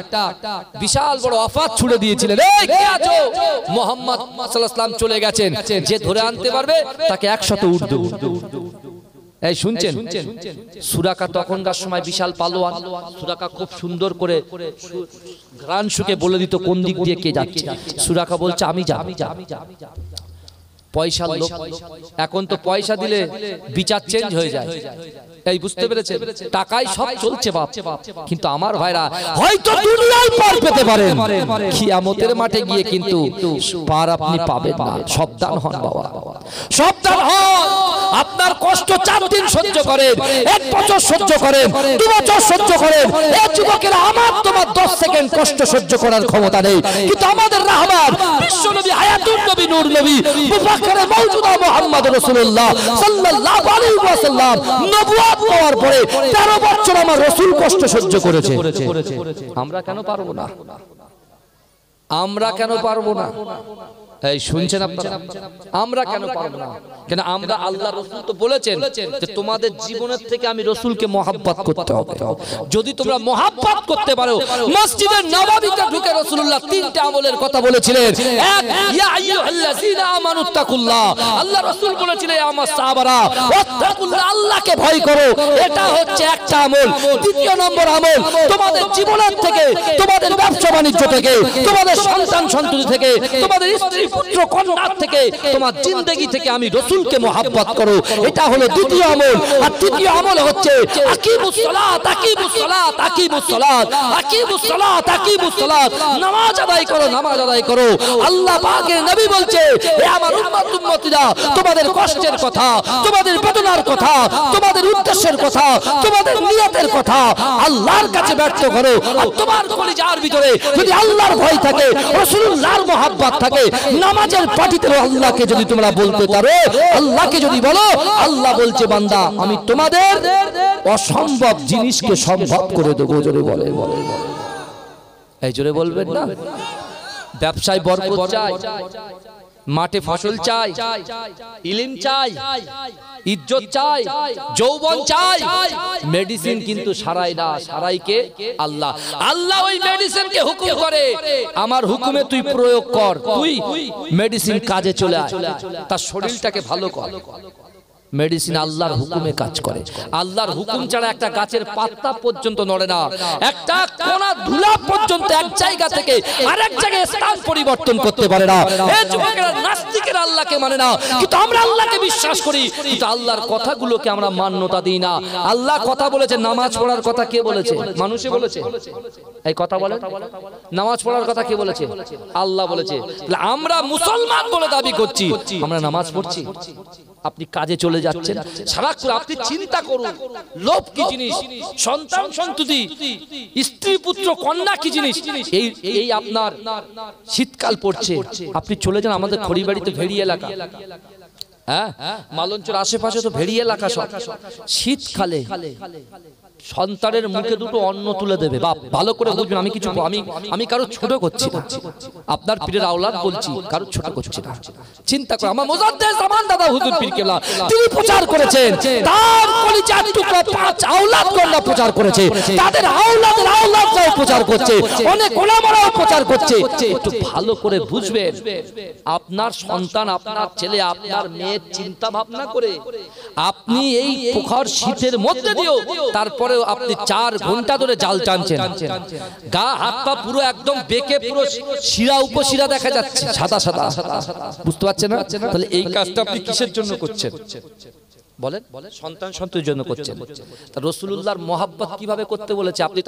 [SPEAKER 1] বিশাল বড় আফাত ছুড়ে দিয়েছিলেন, এই কে আছো? মুহাম্মদ সাল্লাল্লাহু আলাইহি ওয়াসাল্লাম চলে গেছেন, যে ধরে আনতে পারবে তাকে 100 উর্দু। এই শুনছেন? সুরাকা তখনকার সময় বিশাল পালোয়ান। সুরাকা খুব সুন্দর করে গান শুকে বলে দিত কোন দিক দিয়ে কে যাচ্ছে। সুরাকা বলছে আমি যাব। পয়সার লোক, এখন তো পয়সা দিলে বিচার চেঞ্জ হয়ে যায়, এই বুঝতে পেরেছেন? টাকায় সব চলছে বাপ। কিন্তু আমার ভাইরা হয়তো দুনিয়ায় পার পেতে পারেন, কিয়ামতের মাঠে গিয়ে কিন্তু পার আপনি পাবেন না। সাবধান হন বাবা, সাবধান হন। আপনার কষ্ট 4 দিন সহ্য করেন, 1 বছর সহ্য করেন, 2 বছর সহ্য করেন। এই যুবকেরা আমার তোমার 10 সেকেন্ড কষ্ট সহ্য করার ক্ষমতা নেই, কিন্তু আমাদের রাহমান বিশ্ব নবী হায়াতুন নবী নূর নবী মুবাক্কারে মওজুদা মুহাম্মদ রাসূলুল্লাহ সাল্লাল্লাহু আলাইহি ওয়াসাল্লাম নবুয়ত পাওয়ার পরে 13 বছর আমার রাসূল কষ্ট সহ্য করেছে। আমরা কেন পারবো না? আমরা কেন পারবো না? এই শুনছেন আপনারা? আমরা কেন পারবো না? কেন আমরা আল্লাহ রাসূল তো বলেছেন যে তোমাদের জীবনের থেকে আমি রাসূলকে মহব্বত করতে হবে। যদি তোমরা মহব্বত করতে পারো, মসজিদের নববীতে ঢুকে রাসূলুল্লাহ 3টা আমলের কথা বলেছিলেন। এক, ইয়া আইয়ুহাল্লাযীনা আমানুত্তাকুল্লাহ, আল্লাহ রাসূল বলেছিলেন আমার সাহাবারা ওয়াত্তাকুল্লাহ, আল্লাহকে ভয় করো। এটা হচ্ছে একটা আমল। দ্বিতীয় নম্বর আমল, তোমাদের জীবনের থেকে, তোমাদের ব্যবসা বাণিজ্য থেকে, তোমাদের সন্তান সন্ততি থেকে, তোমাদের স্ত্রী পুত্র কন্যার থেকে, তোমার জিন্দেগি থেকে আমি রাসূলকে মহব্বত করো। এটা হলো দ্বিতীয় আমল। আর তৃতীয় আমল হচ্ছে আকিমুস সালাত, আকিমুস সালাত, আকিমুস সালাত, আকিমুস সালাত, আকিমুস সালাত, নামাজ আদায় করো, নামাজ আদায় করো। আল্লাহ পাকের নবী বলছে, হে আমার উম্মতিরা, তোমাদের কষ্টের কথা, তোমাদের বেদনার কথা, তোমাদের উদ্দেশ্যের কথা, তোমাদের নিয়তের কথা আল্লাহর কাছে ব্যক্ত করো। আর তোমার কলিজার ভিতরে যদি আল্লাহর ভয় থাকে, রাসূলুল্লাহর মহব্বত থাকে, নামাজের পাটিতে আল্লাহকে যদি তোমরা বলতে পারো, আল্লাহকে যদি বলো, আল্লাহ বলছে বান্দা আমি তোমাদের অসম্ভব জিনিসকে সম্ভব করে দেবো। জোরে বলে, এই জোরে বলবেন না? ব্যবসায় বরকত চাই, মাঠে ফসল চাই, ইলম চাই, ইজ্জত চাই, যৌবন চাই, মেডিসিন কিন্তু সারাই না, সারাইকে আল্লাহ। আল্লাহ ওই মেডিসিনকে হুকুম করে, আমার হুকুমে তুই প্রয়োগ কর, তুই মেডিসিন কাজে চলে আয়, তার শরীরটাকে ভালো কর। মেডিসিন আল্লাহর হুকুমে কাজ করে। আল্লাহর হুকুম ছাড়া একটা গাছের পাতা পর্যন্ত নড়ে না, একটা কোনা ধুলা পর্যন্ত এক জায়গা থেকে আরেক জায়গায় স্থান পরিবর্তন করতে পারে না। এই যুবকেরা নাস্তিকেরা আল্লাহকে মানে না, কিন্তু আমরা আল্লাহকে বিশ্বাস করি, কিন্তু আল্লাহর কথাগুলোকে আমরা মান্যতা দিই না। আল্লাহ কথা বলেছে, নামাজ পড়ার কথা কে বলেছে? মানুষে বলেছে? এই কথা বলে, নামাজ পড়ার কথা কে বলেছে? আল্লাহ বলেছে। আমরা মুসলমান বলে দাবি করছি, আমরা নামাজ পড়ছি। আপনি কাজে চলে যাচ্ছেন, সারাক্ষণ আপনি চিন্তা করুন লোভ কি জিনিস, সন্তান সন্ততি, স্ত্রী পুত্র কন্যা কি জিনিস। এই আপনার শীতকাল পড়ছে, আপনি চলে যান আমাদের খড়িবাড়িতে ভেড়ি এলাকা, হ্যাঁ মালঞ্চের আশেপাশে তো ভেড়ি এলাকা সব। শীতকালে সন্তানের মুখে দুটো অন্ন তুলে দেবে। বাপ ভালো করে বুঝবেন, আমি কিছু আমি কারো ছোট করছি না, আপনার পীরের আওলাদ বলছি, কারো ছোট করছি না। চিন্তা করে আমার মুজাদ্দেদ জামান দাদা হুজুর পীর কেবলা তিনি প্রচার করেছেন, তার কলি চার টুকরা 5 আওলাদ কন্যা প্রচার করেছে, তাদের আওলাদের আওলাদরাও প্রচার করছে, অনেক ওলামারাও প্রচার করছে। একটু ভালো করে বুঝবেন, আপনার সন্তান, আপনার ছেলে, আপনার মেয়ের চিন্তা ভাবনা করে আপনি এই প্রখর শীতের মধ্যে দিও, তারপরেও আপনি 4 ঘন্টা ধরে জাল টানছেন, গা হাত পা পুরো একদম বেঁকে পুরো শিরা উপশিরা দেখা যাচ্ছে সাদা সাদা, বুঝতে পারছেন না? তাহলে এই কাজটা আপনি কিসের জন্য করছেন বলেন? সন্তান সন্ততির জন্য করছেন। তা রাসূলুল্লাহর মহব্বত কিভাবে করতে বলেছে আপনি